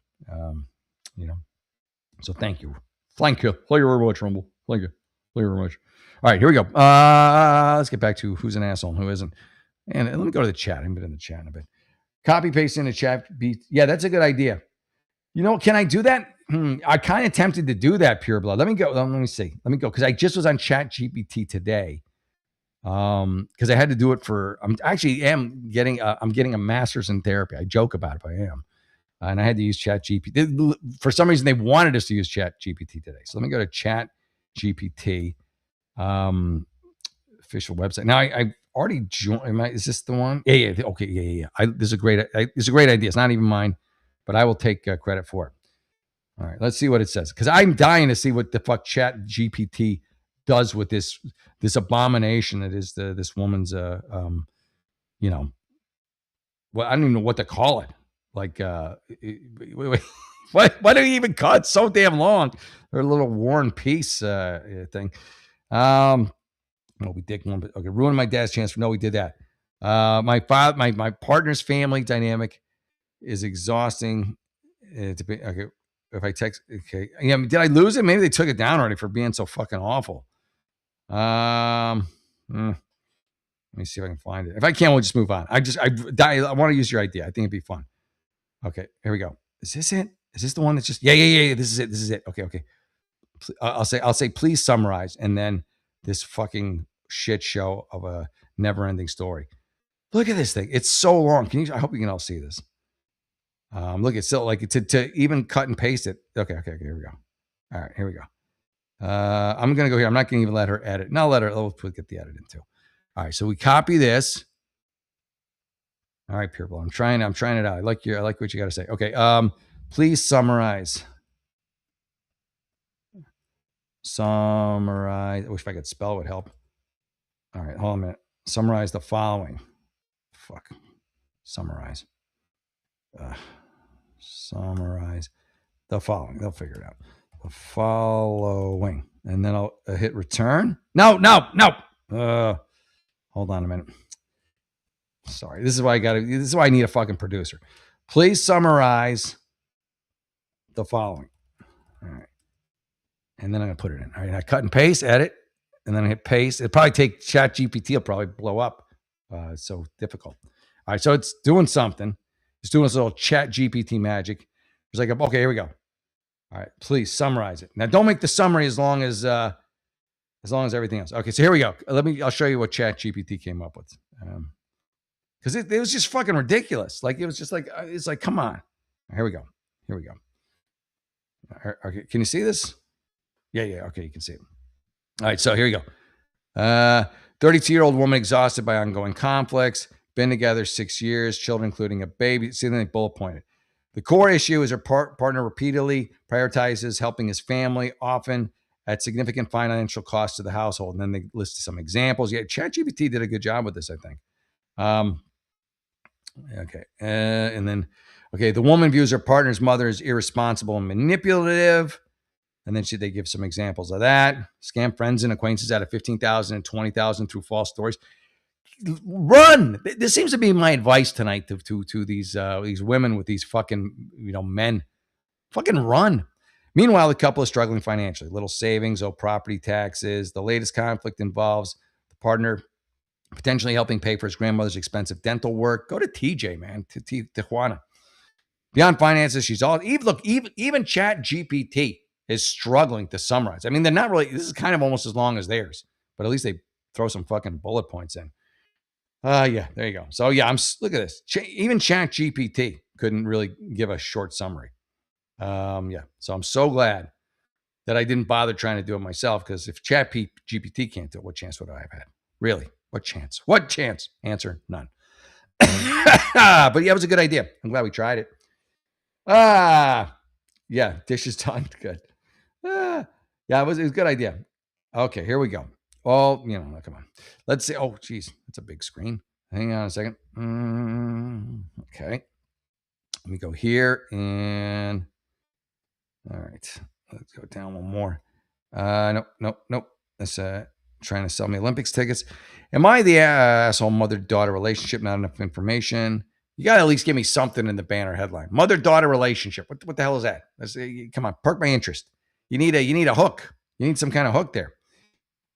So thank you. Thank you very much, Rumble. Thank you very much. All right, here we go. Let's get back to who's an asshole and who isn't. And let me go to the chat. I haven't been in the chat in a bit. Copy paste in the chat. Yeah, that's a good idea. Can I do that? I kind of tempted to do that, Pure Blood. Let me go. Let me see. Let me go, because I just was on ChatGPT today. Because I had to do it for. I'm getting a master's in therapy. I joke about it, but I am, and I had to use ChatGPT. For some reason, they wanted us to use ChatGPT today. So let me go to ChatGPT, official website. Now I already joined. Is this the one? Yeah. Okay. Yeah. This is a great idea. It's not even mine, but I will take credit for it. All right. Let's see what it says, because I'm dying to see what the fuck ChatGPT does with this abomination that is this woman's. Well, I don't even know what to call it. Like, why do you even call it so damn long? Her little War and Peace thing. We did one, but okay. Ruined my dad's chance. No, we did that. My partner's family dynamic is exhausting. Okay. If I text, okay. Yeah. Did I lose it? Maybe they took it down already for being so fucking awful. Let me see if I can find it. If I can't, we'll just move on. I want to use your idea. I think it'd be fun. Okay. Here we go. Is this it? Is this the one that's just, yeah. This is it. Okay. I'll say, please summarize. And then this fucking shit show of a never-ending story. Look at this thing. It's so long. I hope you can all see this. Look, it's still like to even cut and paste it. Okay, here we go. All right, here we go. I'm gonna go here. I'm not gonna even let her edit. No, we'll get the edit in too. All right, so we copy this. All right, Pure Blood. I'm trying it out. I like what you got to say. Okay. Please summarize. Summarize. I wish if I could spell it would help. All right, hold on a minute. Summarize the following. Fuck. Summarize. Summarize the following. They'll figure it out. The following. And then I'll hit return. No. Hold on a minute. Sorry. This is why I need a fucking producer. Please summarize the following. All right. And then I'm going to put it in. All right. I cut and paste, edit, and then I hit paste. It'll probably take ChatGPT. It'll probably blow up. It's so difficult. All right. So it's doing something. It's doing this little ChatGPT magic. It's like, okay, here we go. All right. Please summarize it. Now, don't make the summary as long as everything else. Okay. So here we go. I'll show you what ChatGPT came up with. Because it was just fucking ridiculous. Like, it was just like, it's like, come on. Here we go. Okay. Can you see this? Yeah. Okay. You can see it. All right. So here we go. 32-year-old woman exhausted by ongoing conflicts, been together 6 years, children, including a baby. See, then they bullet pointed. The core issue is her partner repeatedly prioritizes helping his family, often at significant financial cost to the household. And then they listed some examples. Yeah, ChatGPT did a good job with this, I think. Okay. And then, okay, the woman views her partner's mother as irresponsible and manipulative. And then they give some examples of that. Scam friends and acquaintances out of 15,000 and 20,000 through false stories. Run. This seems to be my advice tonight to these women with these fucking men. Fucking run. Meanwhile, the couple is struggling financially. Little savings, property taxes. The latest conflict involves the partner potentially helping pay for his grandmother's expensive dental work. Go to TJ, man, to Tijuana. Beyond finances, she's all even ChatGPT is struggling to summarize. I mean, they're not really. This is kind of almost as long as theirs, but at least they throw some fucking bullet points in. Yeah, there you go. So yeah, look at this. Even ChatGPT couldn't really give a short summary. Yeah, so I'm so glad that I didn't bother trying to do it myself, because if ChatGPT can't do it, what chance would I have had? Really? What chance? What chance? Answer, none. But yeah, it was a good idea. I'm glad we tried it. Yeah, dishes done. Good. Yeah, it was a good idea. Okay, here we go. Oh, come on. Let's see. Oh, geez, that's a big screen. Hang on a second. Okay. Let me go here and all right. Let's go down one more. Nope. That's trying to sell me Olympics tickets. Am I the asshole mother-daughter relationship? Not enough information. You got to at least give me something in the banner headline. Mother-daughter relationship. What the hell is that? Come on, perk my interest. You need a hook. You need some kind of hook there.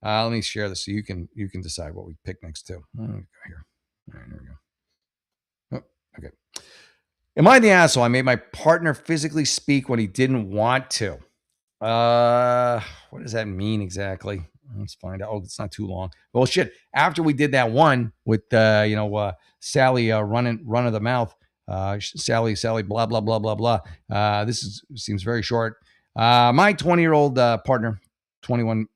Let me share this so you can decide what we pick next too. Let me go here. All right, there we go. Oh, okay. Am I the asshole? I made my partner physically speak when he didn't want to. What does that mean exactly? Let's find out. Oh, it's not too long. Well, shit. After we did that one with Sally run of the mouth, Sally, blah blah blah blah blah. This seems very short. My 20-year-old partner, 21.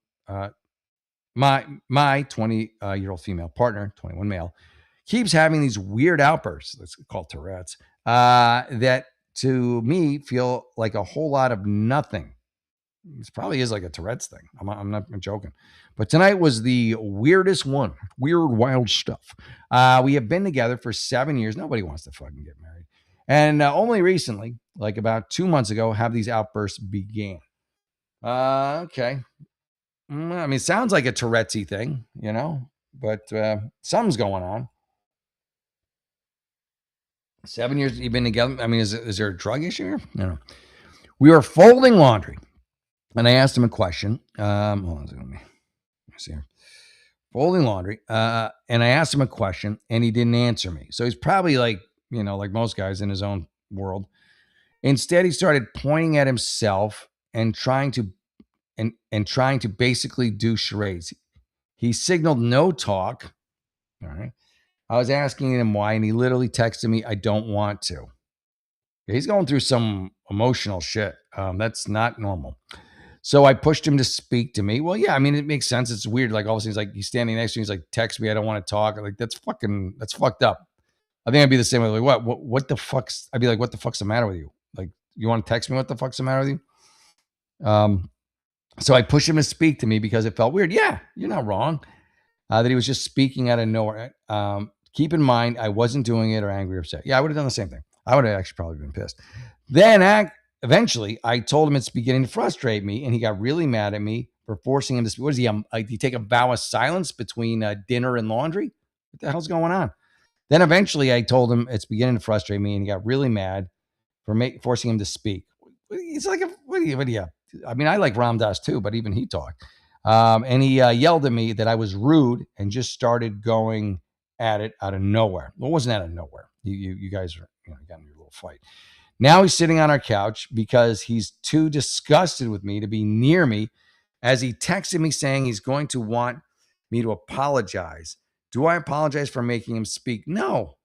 My 20-year-old female partner, 21 male, keeps having these weird outbursts. Let's call Tourette's. That to me feel like a whole lot of nothing. This probably is like a Tourette's thing. I'm not joking. But tonight was the weirdest one. Weird, wild stuff. We have been together for 7 years. Nobody wants to fucking get married. And only recently, like about 2 months ago, have these outbursts began. Okay. I mean, it sounds like a Tourette's thing, but something's going on. 7 years you've been together. I mean, is there a drug issue here? No. We were folding laundry, and I asked him a question. Hold on a second. Let me see here. Folding laundry, and I asked him a question, and he didn't answer me. So he's probably like most guys in his own world. Instead, he started pointing at himself and trying to basically do charades. He signaled no talk. All right. I was asking him why, and he literally texted me, "I don't want to." He's going through some emotional shit. That's not normal. So I pushed him to speak to me. Well, yeah, I mean, it makes sense. It's weird. Like all of a sudden, he's standing next to me. He's like, "Text me. I don't want to talk." Like that's fucked up. I think I'd be the same way. Like, what the fuck's? I'd be like, "What the fuck's the matter with you? Like, you want to text me? What the fuck's the matter with you?" So I pushed him to speak to me because it felt weird. Yeah, you're not wrong. That he was just speaking out of nowhere. Keep in mind, I wasn't doing it or angry or upset. Yeah, I would have done the same thing. I would have actually probably been pissed. Then eventually, I told him it's beginning to frustrate me, and he got really mad at me for forcing him to speak. What is he? Did he take a vow of silence between dinner and laundry? What the hell's going on? Then eventually, I told him it's beginning to frustrate me, and he got really mad for forcing him to speak. It's like, what do you? I mean, I like Ram Dass too, but even he talked. And he yelled at me that I was rude and just started going at it out of nowhere. Well, it wasn't out of nowhere. You guys are got in your little fight. Now he's sitting on our couch because he's too disgusted with me to be near me, as he texted me saying he's going to want me to apologize. Do I apologize for making him speak? No.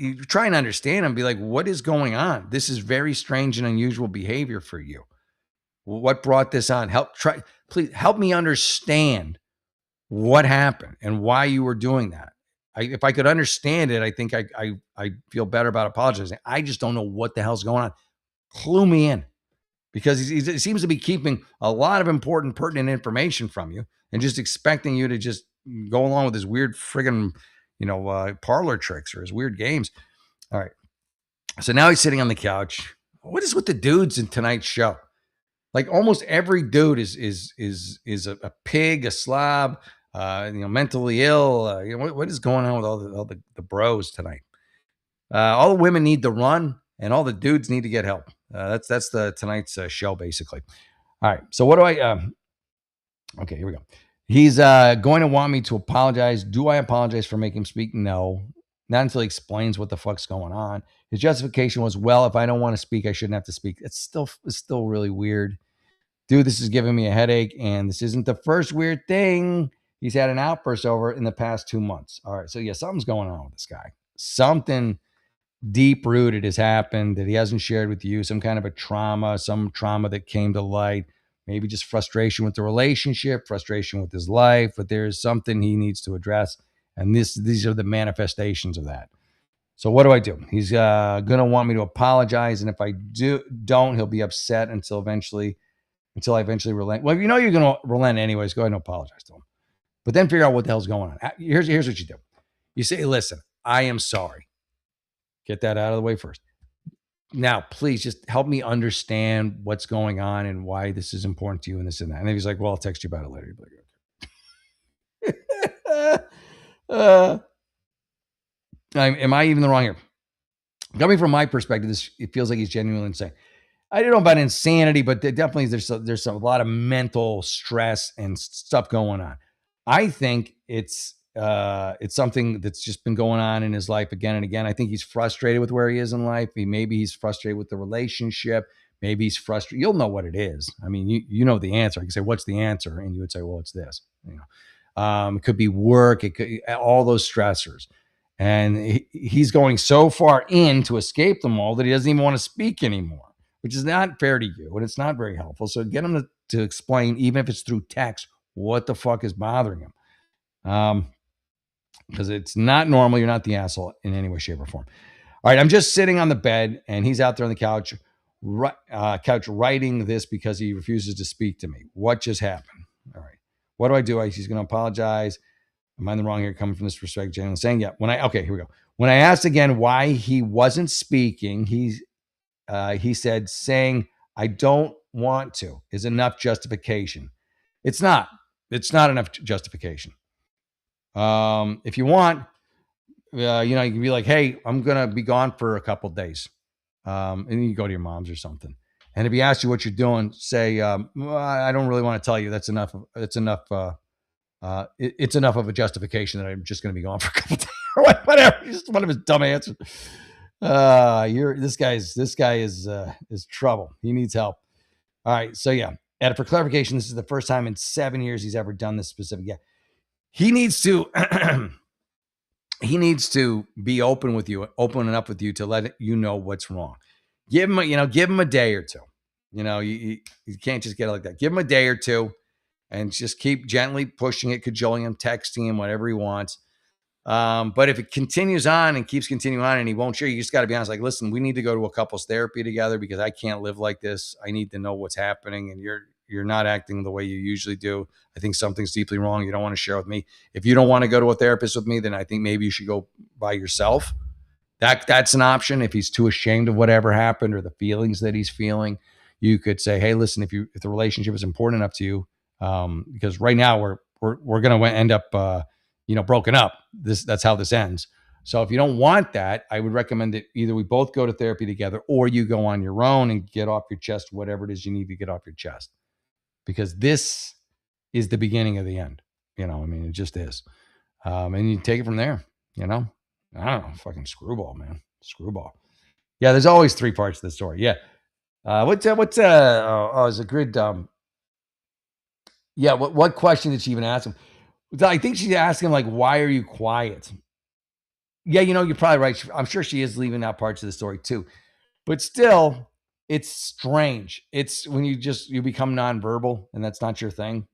You try and understand him, be like, what is going on? This is very strange and unusual behavior for you. What brought this on? Please help me understand what happened and why you were doing that. If I could understand it, I think I feel better about apologizing. I just don't know what the hell's going on. Clue me in, because he seems to be keeping a lot of important, pertinent information from you and just expecting you to just go along with his weird friggin', parlor tricks or his weird games. All right. So now he's sitting on the couch. What is with the dudes in tonight's show? Like almost every dude is a pig, a slob, mentally ill. What is going on with all the bros tonight? All the women need to run, and all the dudes need to get help. That's the tonight's show basically. All right. So what do I? Okay, here we go. He's going to want me to apologize. Do I apologize for making him speak? No, not until he explains what the fuck's going on. His justification was, well, if I don't want to speak, I shouldn't have to speak. It's still really weird. Dude, this is giving me a headache, and this isn't the first weird thing he's had an outburst over in the past 2 months. All right, so yeah, something's going on with this guy. Something deep rooted has happened that he hasn't shared with you, some kind of some trauma that came to light, maybe just frustration with the relationship, frustration with his life, but there's something he needs to address. And these are the manifestations of that. So what do I do? He's going to want me to apologize. And if I don't, he'll be upset until I eventually relent. Well, you're going to relent anyways. Go ahead and apologize to him. But then figure out what the hell's going on. Here's what you do. You say, listen, I am sorry. Get that out of the way first. Now, please just help me understand what's going on and why this is important to you and this and that. And then he's like, well, I'll text you about it later. Am I even the wrong here? Coming from my perspective, it feels like he's genuinely insane. I don't know about insanity, but definitely there's a lot of mental stress and stuff going on. I think it's something that's just been going on in his life again and again. I think he's frustrated with where he is in life. Maybe he's frustrated with the relationship. Maybe he's frustrated. You'll know what it is. I mean, you know the answer. I can say, what's the answer? And you would say, well, it's this. It could be work. It could all those stressors. And he's going so far in to escape them all that he doesn't even want to speak anymore, which is not fair to you, and it's not very helpful. So get him to explain, even if it's through text, what the fuck is bothering him. Because it's not normal. You're not the asshole in any way, shape, or form. All right, I'm just sitting on the bed, and he's out there on the couch writing this because he refuses to speak to me. What just happened? All right, what do I do? He's going to apologize. Am I in the wrong here? Coming from this perspective, genuinely saying, yeah. Okay, here we go. When I asked again why he wasn't speaking, he said, saying, I don't want to is enough justification. It's not. It's not enough justification. If you want, you can be like, hey, I'm going to be gone for a couple days. And you go to your mom's or something. And if he asks you what you're doing, say, I don't really want to tell you. That's enough. It's enough. It's enough of a justification that I'm just going to be gone for a couple days or whatever. Just one of his dumb answers. This guy is trouble. He needs help. All right. So yeah. And for clarification, this is the first time in 7 years he's ever done this specific. Yeah. He needs to be open enough with you to let you know what's wrong. Give him a day or two. You can't just get it like that. Give him a day or two and just keep gently pushing it, cajoling him, texting him, whatever he wants. But if it continues on and keeps continuing on and he won't share, you just got to be honest. Like, listen, we need to go to a couples therapy together because I can't live like this. I need to know what's happening. And you're not acting the way you usually do. I think something's deeply wrong. You don't want to share with me. If you don't want to go to a therapist with me, then I think maybe you should go by yourself. That's an option. If he's too ashamed of whatever happened or the feelings that he's feeling, you could say, hey, listen, if the relationship is important enough to you, because right now we're going to end up, broken up. That's how this ends. So if you don't want that, I would recommend that either we both go to therapy together or you go on your own and get off your chest, whatever it is you need to get off your chest, because this is the beginning of the end. It just is. And you take it from there, I don't know, fucking screwball, man. Screwball. Yeah. There's always 3 parts to the story. Yeah. It's a good, yeah. What question did she even ask him? I think she's asking him, like, why are you quiet? Yeah, you're probably right. I'm sure she is leaving out parts of the story too. But still, it's strange. It's when you become nonverbal and that's not your thing,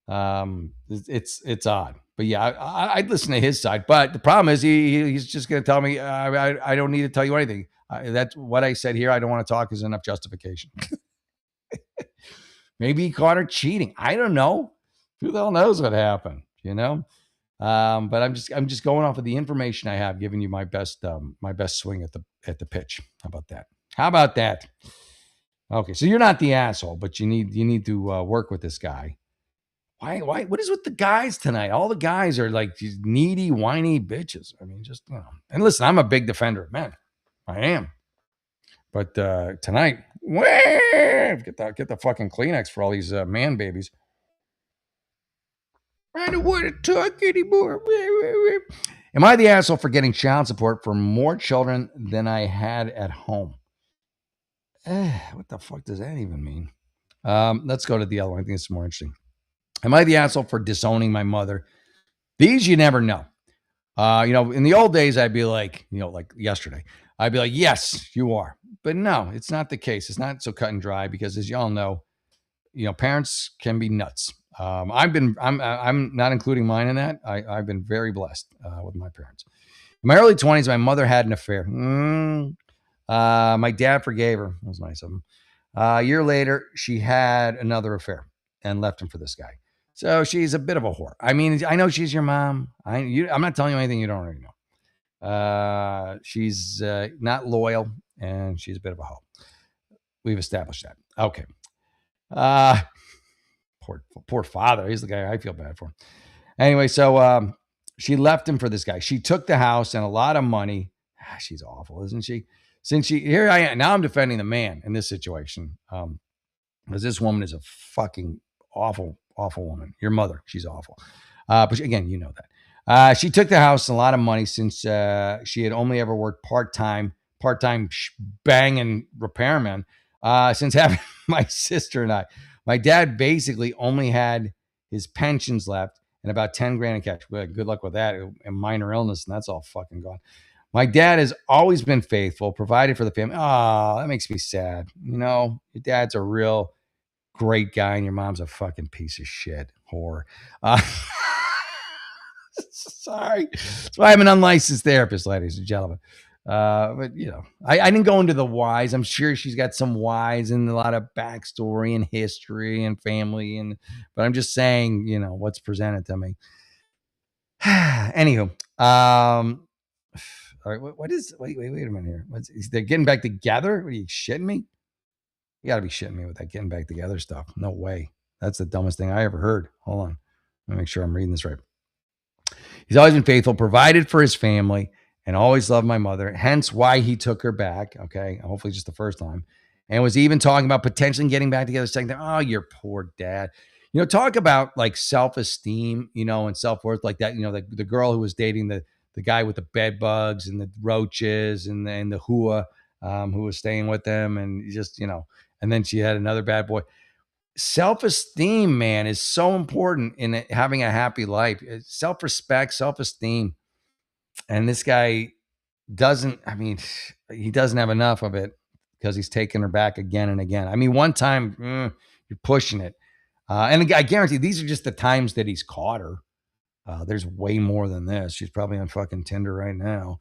It's odd, but yeah, I'd listen to his side. But the problem is he's just going to tell me I don't need to tell you anything. That's what I said here. I don't want to talk is enough justification. Maybe he caught her cheating. I don't know. Who the hell knows what happened? But I'm just going off of the information I have, giving you my best swing at the pitch. How about that? How about that? Okay, so you're not the asshole, but you need to work with this guy. Why? What is with the guys tonight? All the guys are like these needy, whiny bitches. I mean, just And listen, I'm a big defender of men. I am. But tonight, get the fucking Kleenex for all these man babies. I don't want to talk anymore. Am I the asshole for getting child support for more children than I had at home? What the fuck does that even mean? Let's go to the other one. I think it's more interesting. Am I the asshole for disowning my mother? These you never know. In the old days, I'd be like, like yesterday, I'd be like, yes, you are. But no, it's not the case. It's not so cut and dry because, as y'all know, parents can be nuts. I'm not including mine in that. I've been very blessed with my parents. In my early 20s, my mother had an affair. My dad forgave her. That was nice of him. A year later, she had another affair and left him for this guy. So she's a bit of a whore. I mean, I know she's your mom. I'm not telling you anything you don't already know. She's not loyal, and she's a bit of a hoe. We've established that. Okay. Poor father. He's the guy I feel bad for. Anyway, so she left him for this guy. She took the house and a lot of money. She's awful, isn't she? Here I am. Now I'm defending the man in this situation. Because this woman is a fucking awful woman. Your mother, she's awful. But again, you know that. She took the house and a lot of money since she had only ever worked part-time banging repairman since having my sister and I. My dad basically only had his pensions left and about 10 grand in cash. Good luck with that. And minor illness, and that's all fucking gone. My dad has always been faithful, provided for the family. Oh, that makes me sad. Your dad's a real great guy and your mom's a fucking piece of shit whore. Sorry. That's why I'm an unlicensed therapist, ladies and gentlemen. But I didn't go into the whys. I'm sure she's got some whys and a lot of backstory and history and family, but I'm just saying, what's presented to me. Anywho, all right, what is? Wait a minute here. They're getting back together? Are you shitting me? You got to be shitting me with that getting back together stuff. No way. That's the dumbest thing I ever heard. Hold on. Let me make sure I'm reading this right. He's always been faithful, provided for his family, and always loved my mother, hence why he took her back, okay, hopefully just the first time, and was even talking about potentially getting back together second time. Oh, your poor dad. Talk about like self-esteem, and self-worth like that. The girl who was dating the guy with the bed bugs and the roaches and the hua who was staying with them, and just, and then she had another bad boy. Self-esteem, man, is so important in having a happy life. Self-respect, self-esteem. And this guy he doesn't have enough of it because he's taking her back again and again. I mean, one time, you're pushing it. And I guarantee these are just the times that he's caught her. There's way more than this. She's probably on fucking Tinder right now.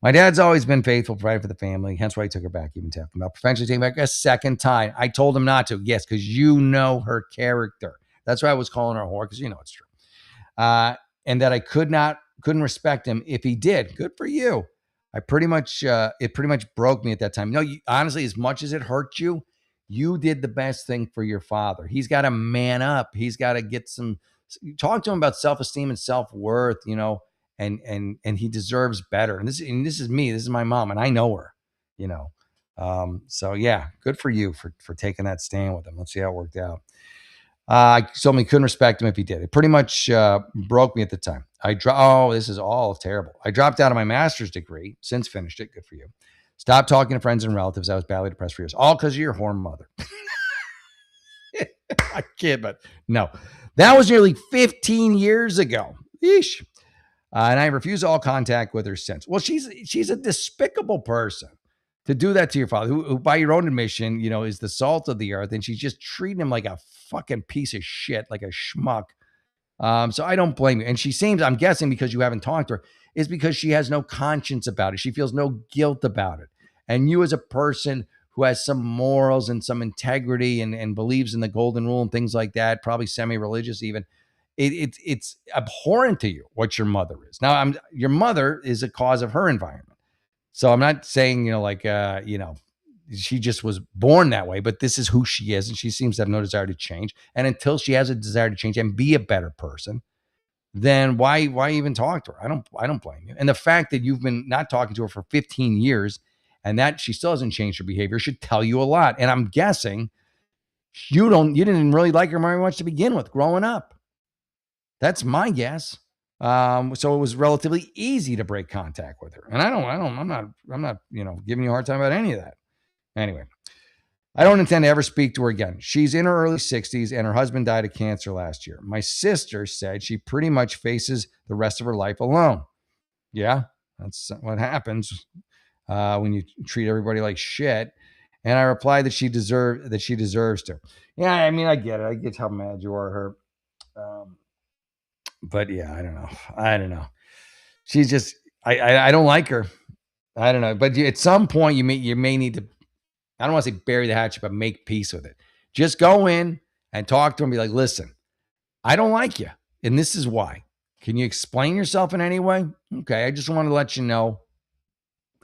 My dad's always been faithful, provided for the family. Hence why he took her back, even talking about potentially taking back a second time. I told him not to. Yes, because you know her character. That's why I was calling her a whore, because it's true. And that I couldn't respect him if he did. Good for you. It pretty much broke me at that time. Honestly, as much as it hurt you, you did the best thing for your father. He's got to man up. He's got to talk to him about self-esteem and self-worth, and he deserves better. And this is me. This is my mom, and I know her, So yeah, good for you for taking that stand with him. Let's see how it worked out. I told him he couldn't respect him if he did. It pretty much broke me at the time. This is all terrible. I dropped out of my master's degree, since finished it. Good for you. Stopped talking to friends and relatives. I was badly depressed for years. All because of your whore mother. I kid, but no. That was nearly 15 years ago. Yeesh. And I refuse all contact with her since. Well, she's a despicable person to do that to your father, who by your own admission, is the salt of the earth, and she's just treating him like a fucking piece of shit, like a schmuck. So I don't blame you. And she seems, I'm guessing because you haven't talked to her, is because she has no conscience about it. She feels no guilt about it. And you, as a person who has some morals and some integrity and believes in the golden rule and things like that, probably semi-religious even, it's abhorrent to you what your mother is. Now, your mother is a cause of her environment. So I'm not saying, she just was born that way, but this is who she is. And she seems to have no desire to change. And until she has a desire to change and be a better person, then why even talk to her? I don't blame you. And the fact that you've been not talking to her for 15 years and that she still hasn't changed her behavior should tell you a lot. And I'm guessing you didn't really like her very much to begin with growing up. That's my guess. So it was relatively easy to break contact with her. And I'm not, giving you a hard time about any of that. Anyway, I don't intend to ever speak to her again. She's in her early 60s and her husband died of cancer last year. My sister said she pretty much faces the rest of her life alone. Yeah, that's what happens when you treat everybody like shit. And I replied that she deserves to. Yeah, I mean, I get it. I get how mad you are at her. But yeah, I don't know. She's just, I don't like her. I don't know. But at some point, you may need to, I don't want to say bury the hatchet, but make peace with it. Just go in and talk to him. Be like, listen, I don't like you. And this is why. Can you explain yourself in any way? Okay. I just wanted to let you know.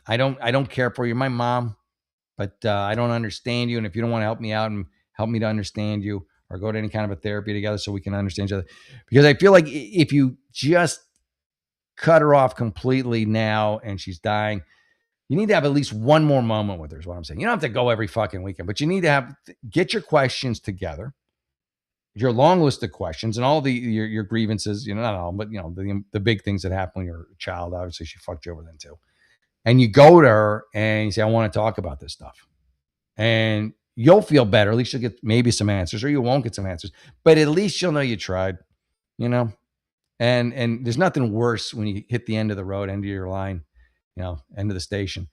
I don't care for you. You're my mom, but I don't understand you. And if you don't want to help me out and help me to understand you or go to any kind of a therapy together so we can understand each other. Because I feel like if you just cut her off completely now and she's dying, you need to have at least one more moment with her is what I'm saying. You don't have to go every fucking weekend, but you need to get your questions together, your long list of questions and all your grievances, not all, but the big things that happen when you're a child. Obviously she fucked you over then too. And you go to her and you say, I want to talk about this stuff. And you'll feel better. At least you'll get maybe some answers, or you won't get some answers, but at least you'll know you tried, and there's nothing worse when you hit the end of the road, end of your line, end of the station,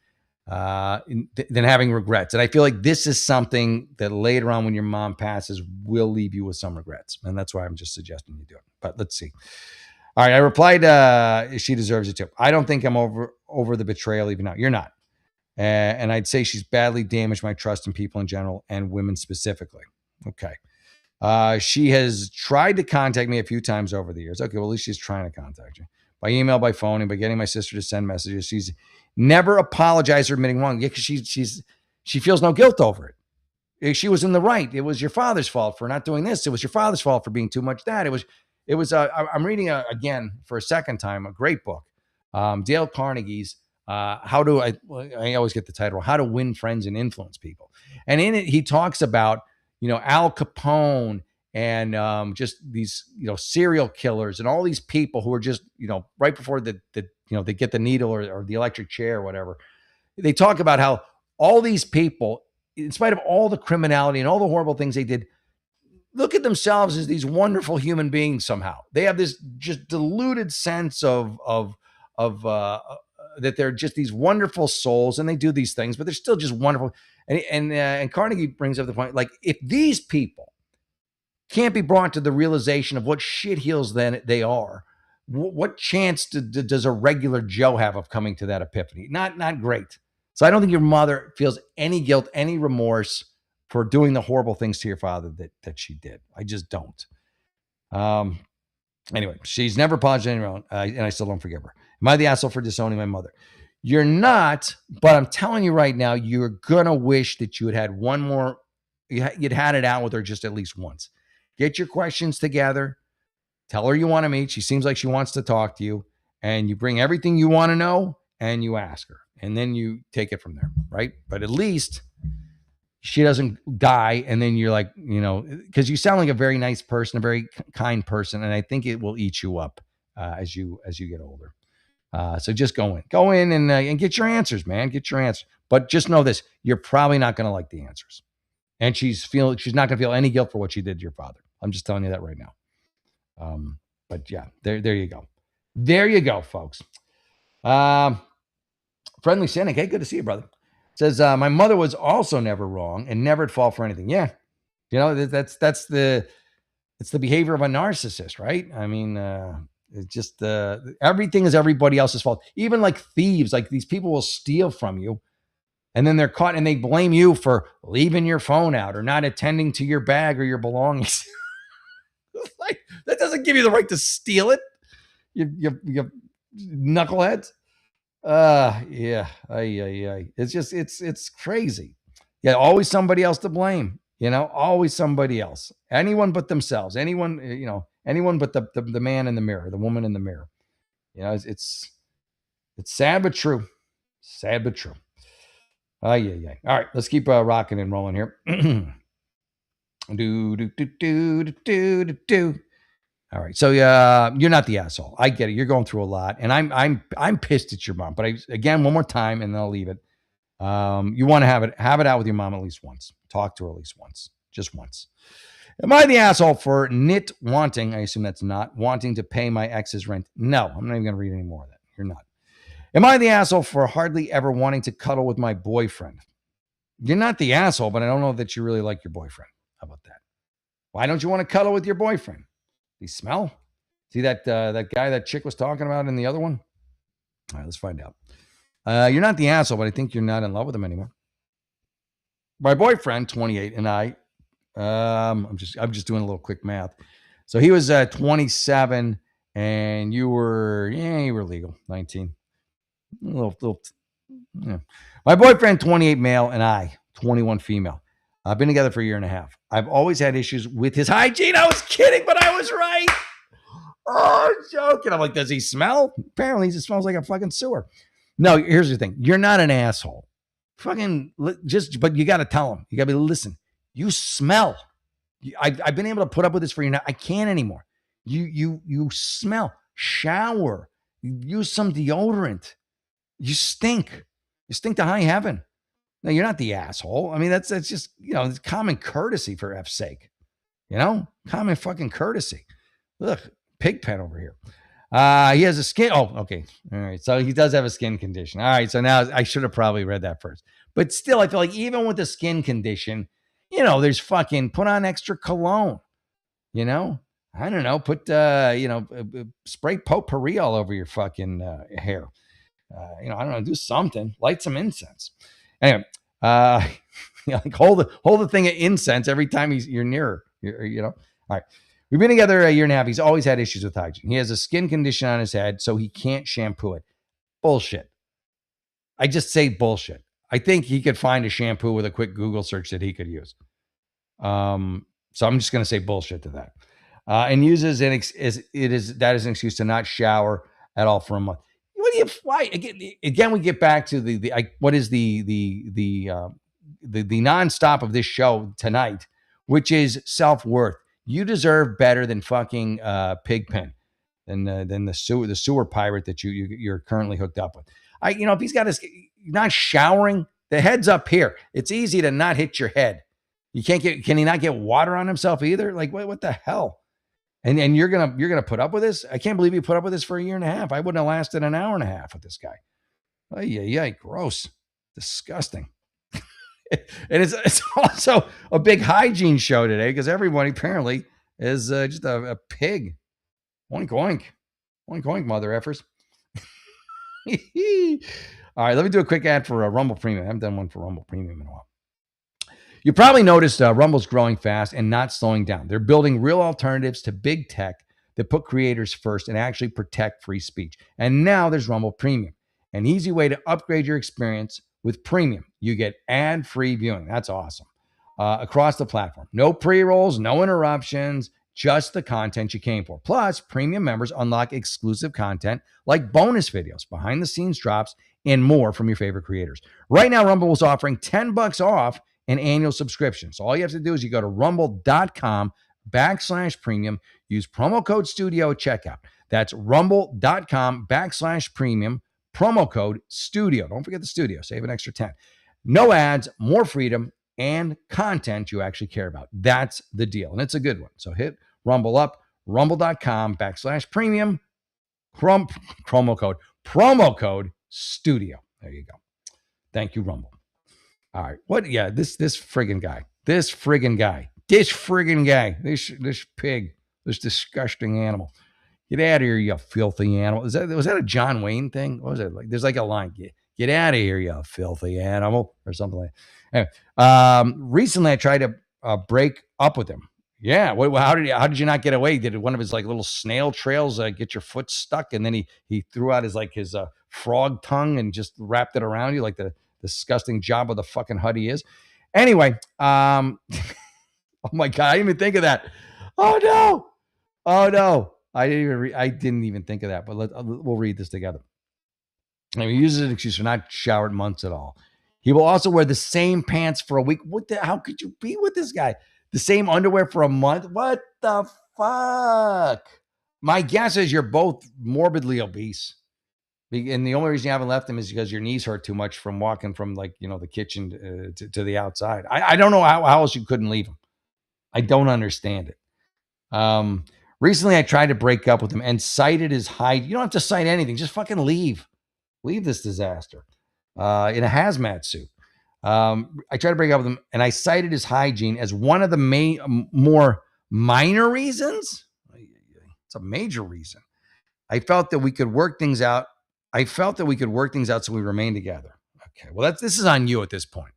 than having regrets. And I feel like this is something that later on when your mom passes will leave you with some regrets. And that's why I'm just suggesting you do it. But let's see. All right. I replied, she deserves it too. I don't think I'm over the betrayal even now. You're not. And I'd say she's badly damaged my trust in people in general and women specifically. Okay. She has tried to contact me a few times over the years. Okay, well, at least she's trying to contact you. By email, by phone, and by getting my sister to send messages. She's never apologized for admitting wrong. Yeah, because she feels no guilt over it. She was in the right. It was your father's fault for not doing this. It was your father's fault for being too much that. It was. I'm reading again for a second time a great book, Dale Carnegie's How to. I always get the title. How to Win Friends and Influence People. And in it, he talks about Al Capone and just these serial killers and all these people who are just right before they get the needle or the electric chair or whatever. They talk about how all these people, in spite of all the criminality and all the horrible things they did, look at themselves as these wonderful human beings. Somehow they have this just deluded sense of that they're just these wonderful souls, and they do these things, but they're still just wonderful. And Carnegie brings up the point, like, if these people can't be brought to the realization of what shitheels then they are, what chance does a regular Joe have of coming to that epiphany? Not great. So I don't think your mother feels any guilt, any remorse for doing the horrible things to your father that she did. I just don't. Anyway, she's never apologized to anyone, and I still don't forgive her. Am I the asshole for disowning my mother? You're not, but I'm telling you right now, you're going to wish that you had one more, you'd had it out with her just at least once. Get your questions together. Tell her you want to meet. She seems like she wants to talk to you, and you bring everything you want to know and you ask her, and then you take it from there, right? But at least she doesn't die, and then you're like, because you sound like a very nice person, a very kind person, and I think it will eat you up as you get older. So just go in and get your answers, man. Get your answers. But just know this: you're probably not going to like the answers, and she's not going to feel any guilt for what she did to your father. I'm just telling you that right now. But yeah, there you go. There you go, folks. Friendly Cynic, hey, good to see you, brother. Says, my mother was also never wrong and never at fault for anything. Yeah. That's the It's the behavior of a narcissist, right? I mean, it's just everything is everybody else's fault. Even like thieves, like these people will steal from you and then they're caught and they blame you for leaving your phone out or not attending to your bag or your belongings. Like, that doesn't give you the right to steal it. You knuckleheads. Yeah. It's crazy. Yeah, always somebody else to blame. Always somebody else. Anyone but themselves. Anyone but the man in the mirror, the woman in the mirror. It's sad but true. Sad but true. All right, let's keep rocking and rolling here. Do. All right, so you're not the asshole. I get it. You're going through a lot, and I'm pissed at your mom. But again, one more time, and then I'll leave it. You want to have it out with your mom at least once. Talk to her at least once, just once. Am I the asshole for wanting? I assume that's not wanting to pay my ex's rent. No, I'm not even going to read any more of that. You're not. Am I the asshole for hardly ever wanting to cuddle with my boyfriend? You're not the asshole, but I don't know that you really like your boyfriend. How about that? Why don't you want to cuddle with your boyfriend? He smell? See that guy that chick was talking about in the other one? All right, let's find out. You're not the asshole, but I think you're not in love with him anymore. My boyfriend, 28, and I'm just doing a little quick math. So he was 27, and you were legal, 19. Yeah. My boyfriend, 28 male, and I, 21 female. I've been together for a year and a half. I've always had issues with his hygiene. I was kidding, but I was right. Oh, I'm joking. I'm like, does he smell? Apparently, he just smells like a fucking sewer. No, here's the thing. You're not an asshole. But you got to tell him. You got to be, listen, you smell. I've been able to put up with this for you now. I can't anymore. You smell. Shower. Use some deodorant. You stink. You stink to high heaven. No, you're not the asshole. I mean, that's just, it's common courtesy, for F's sake. Common fucking courtesy. Look, Pigpen over here. He has a skin. Oh, okay. All right. So he does have a skin condition. All right. So now I should have probably read that first. But still, I feel like even with the skin condition, there's fucking put on extra cologne. I don't know. Put, spray potpourri all over your fucking hair. I don't know. Do something. Light some incense. Anyway, like hold the thing of incense every time you're near her. All right. We've been together a year and a half. He's always had issues with hygiene. He has a skin condition on his head, so he can't shampoo it. Bullshit. I just say bullshit. I think he could find a shampoo with a quick Google search that he could use. So I'm just going to say bullshit to that. And uses that is an excuse to not shower at all for a month. Why? Again, we get back to what is the nonstop of this show tonight, which is self-worth. You deserve better than fucking Pigpen, than the sewer pirate that you're currently hooked up with. If he's got not showering, the head's up here. It's easy to not hit your head. Can he not get water on himself either? Like what the hell? And you're gonna put up with this? I can't believe you put up with this for a year and a half. I wouldn't have lasted an hour and a half with this guy. Oh yeah, gross, disgusting. And it's also a big hygiene show today because everyone apparently is just a pig. Oink oink, oink oink, mother effers. All right, let me do a quick ad for Rumble Premium. I haven't done one for Rumble Premium in a while. You probably noticed Rumble's growing fast and not slowing down. They're building real alternatives to big tech that put creators first and actually protect free speech. And now there's Rumble Premium, an easy way to upgrade your experience with Premium. You get ad-free viewing. That's awesome. Across the platform. No pre-rolls, no interruptions, just the content you came for. Plus, Premium members unlock exclusive content like bonus videos, behind-the-scenes drops, and more from your favorite creators. Right now, Rumble is offering $10 off an annual subscription. So all you have to do is you go to rumble.com/premium, use promo code STUDIO at checkout. That's rumble.com/premium, promo code STUDIO. Don't forget the studio, save an extra 10. No ads, more freedom, and content you actually care about. That's the deal. And it's a good one. So hit Rumble up, rumble.com/premium, promo code STUDIO. There you go. Thank you, Rumble. All right. What? Yeah, this friggin' guy. This friggin' guy, this pig, this disgusting animal. Get out of here, you filthy animal. Was that a John Wayne thing? What was it like? There's like a line. Get out of here, you filthy animal, or something like that. Anyway, recently I tried to break up with him. Yeah. How did you not get away? Did one of his like little snail trails get your foot stuck, and then he threw out his frog tongue and just wrapped it around you like the disgusting Jabba the fucking Hutt he is. Anyway, oh my god, I didn't even think of that. Oh no. I didn't even think of that. But we'll read this together. And he uses an excuse for not showered months at all. He will also wear the same pants for a week. How could you be with this guy? The same underwear for a month? What the fuck? My guess is you're both morbidly obese. And the only reason you haven't left him is because your knees hurt too much from walking from the kitchen to the outside. I don't know how else you couldn't leave him. I don't understand it. Recently I tried to break up with him and cited his height. You don't have to cite anything. Just fucking leave. Leave this disaster in a hazmat suit. I tried to break up with him, and I cited his hygiene as one of the more minor reasons. It's a major reason. I felt that we could work things out. So we remain together. Okay, well, this is on you at this point.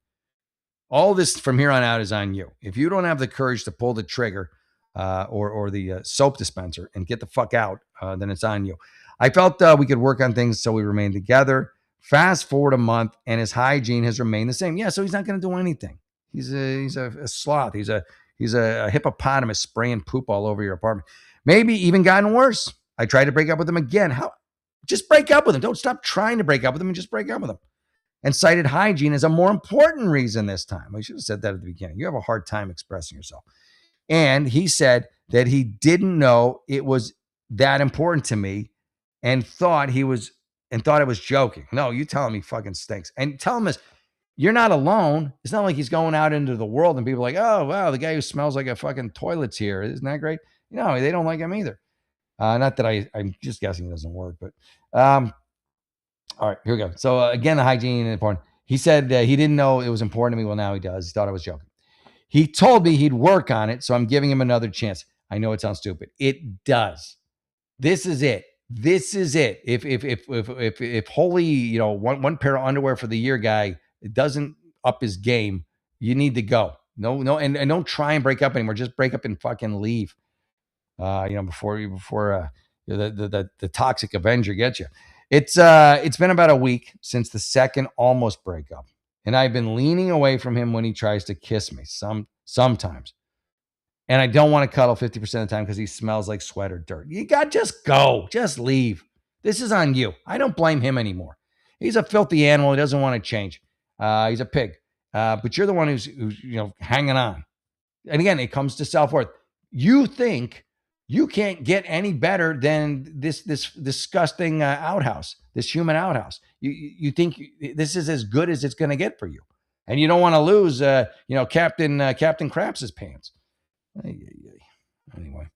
All this from here on out is on you. If you don't have the courage to pull the trigger or the soap dispenser and get the fuck out, then it's on you. I felt we could work on things so we remain together. Fast forward a month, and his hygiene has remained the same. Yeah, so he's not going to do anything. He's a sloth. He's a hippopotamus spraying poop all over your apartment. Maybe even gotten worse. I tried to break up with him again. Just break up with him. Don't stop trying to break up with him and just break up with him. And cited hygiene as a more important reason this time. I should have said that at the beginning. You have a hard time expressing yourself. And he said that he didn't know it was that important to me and thought it was joking. No, you tell him he fucking stinks. And tell him this, you're not alone. It's not like he's going out into the world and people are like, oh, wow, the guy who smells like a fucking toilet's here. Isn't that great? No, they don't like him either. Not that I'm just guessing it doesn't work, but all right, here we go. So again, the hygiene is important. He said he didn't know it was important to me. Well, now he does. He thought I was joking. He told me he'd work on it, so I'm giving him another chance. I know it sounds stupid. It does. This is it. If holy, one pair of underwear for the year guy doesn't up his game, you need to go. No, and don't try and break up anymore. Just break up and fucking leave. Before the toxic Avenger gets you. It's been about a week since the second almost breakup, and I've been leaning away from him when he tries to kiss me sometimes. And I don't want to cuddle 50% of the time because he smells like sweat or dirt. You got just go. Just leave. This is on you. I don't blame him anymore. He's a filthy animal. He doesn't want to change. He's a pig. But you're the one who's hanging on. And again, it comes to self-worth. You think you can't get any better than this disgusting outhouse, this human outhouse. You think this is as good as it's going to get for you. And you don't want to lose, Captain Craps' pants. Anyway,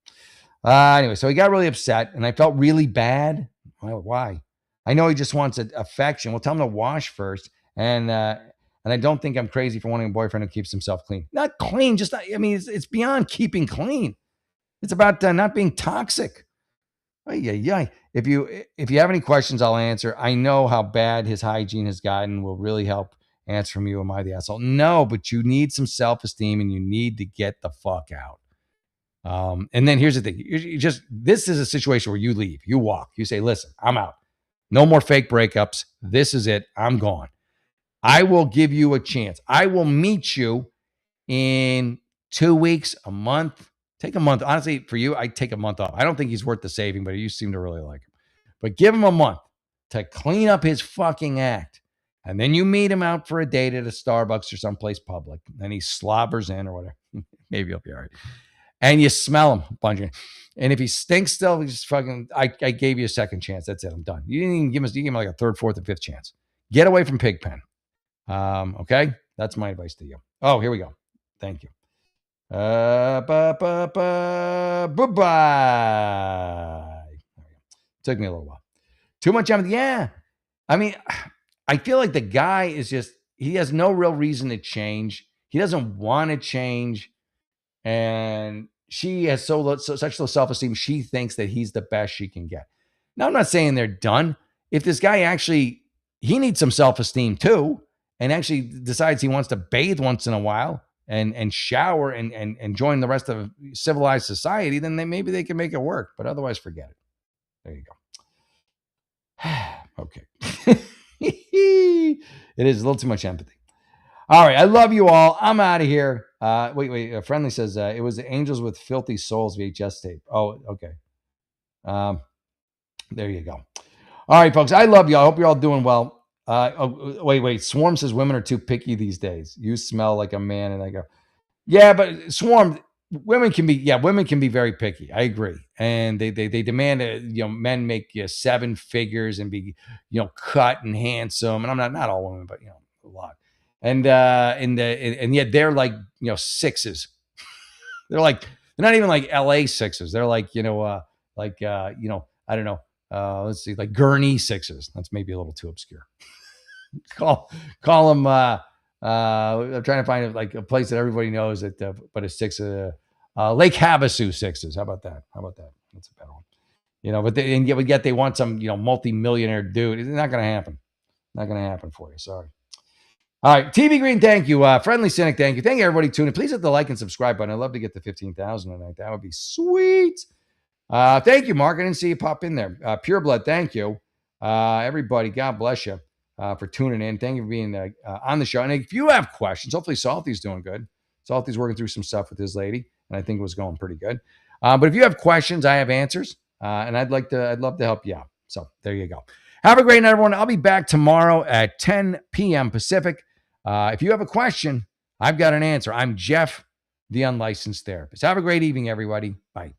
so he got really upset, and I felt really bad. Why? I know he just wants affection. Well, tell him to wash first, and I don't think I'm crazy for wanting a boyfriend who keeps himself clean. Not clean, it's beyond keeping clean. It's about not being toxic. If you have any questions, I'll answer. I know how bad his hygiene has gotten. Will really help answer from you. Am I the asshole? No, but you need some self-esteem and you need to get the fuck out. And then here's the thing. This is a situation where you leave, you walk, you say, listen, I'm out. No more fake breakups. This is it. I'm gone. I will give you a chance. I will meet you in 2 weeks, a month. Take a month. Honestly, for you, I'd take a month off. I don't think he's worth the saving, but you seem to really like him. But give him a month to clean up his fucking act. And then you meet him out for a date at a Starbucks or someplace public. And he slobbers in or whatever. Maybe he'll be all right. And you smell him a bunch. And if he stinks still, he just fucking, I gave you a second chance. That's it. I'm done. You didn't even give him like a third, fourth, and fifth chance. Get away from Pigpen. Okay? That's my advice to you. Oh, here we go. Thank you. Bye-bye. Took me a little while. Too much empathy. Yeah. I mean, I feel like the guy is he has no real reason to change. He doesn't want to change. and she has such low self-esteem. She thinks that he's the best she can get. Now, I'm not saying they're done. If this guy actually, he needs some self-esteem too, and actually decides he wants to bathe once in a while and shower and join the rest of civilized society, then maybe they can make it work. But otherwise, forget it. There you go. Okay. It is a little too much empathy. All right. I love you all. I'm out of here. Wait. Friendly says it was the Angels with Filthy Souls VHS tape. Oh, okay. There you go. All right, folks. I love you. I hope you're all doing well. Wait. Swarm says women are too picky these days. You smell like a man. And I go, yeah, but Swarm, women can be very picky. I agree. And they demand men make 7 figures and be, cut and handsome. And I'm not all women, but a lot. And yet they're like, 6s. They're not even like LA 6s. They're like, I don't know. Let's see, like Gurney 6s. That's maybe a little too obscure. call them. I'm trying to find like a place that everybody knows that, but a 6, Lake Havasu 6s. How about that? That's a better one. But yet they want some, multi-millionaire dude. It's not going to happen. Not going to happen for you. Sorry. All right. TV Green, thank you. Friendly Cynic, thank you. Thank you, everybody tuning in. Please hit the like and subscribe button. I'd love to get to 15,000 tonight. That would be sweet. Thank you, Mark. I didn't see you pop in there. Pure Blood, thank you. Everybody, God bless you for tuning in. Thank you for being on the show. And if you have questions, hopefully Salty's doing good. Salty's working through some stuff with his lady, and I think it was going pretty good. But if you have questions, I have answers, and I'd love to help you out. So there you go. Have a great night, everyone. I'll be back tomorrow at 10 p.m. Pacific. If you have a question, I've got an answer. I'm Jeff, the unlicensed therapist. Have a great evening, everybody. Bye.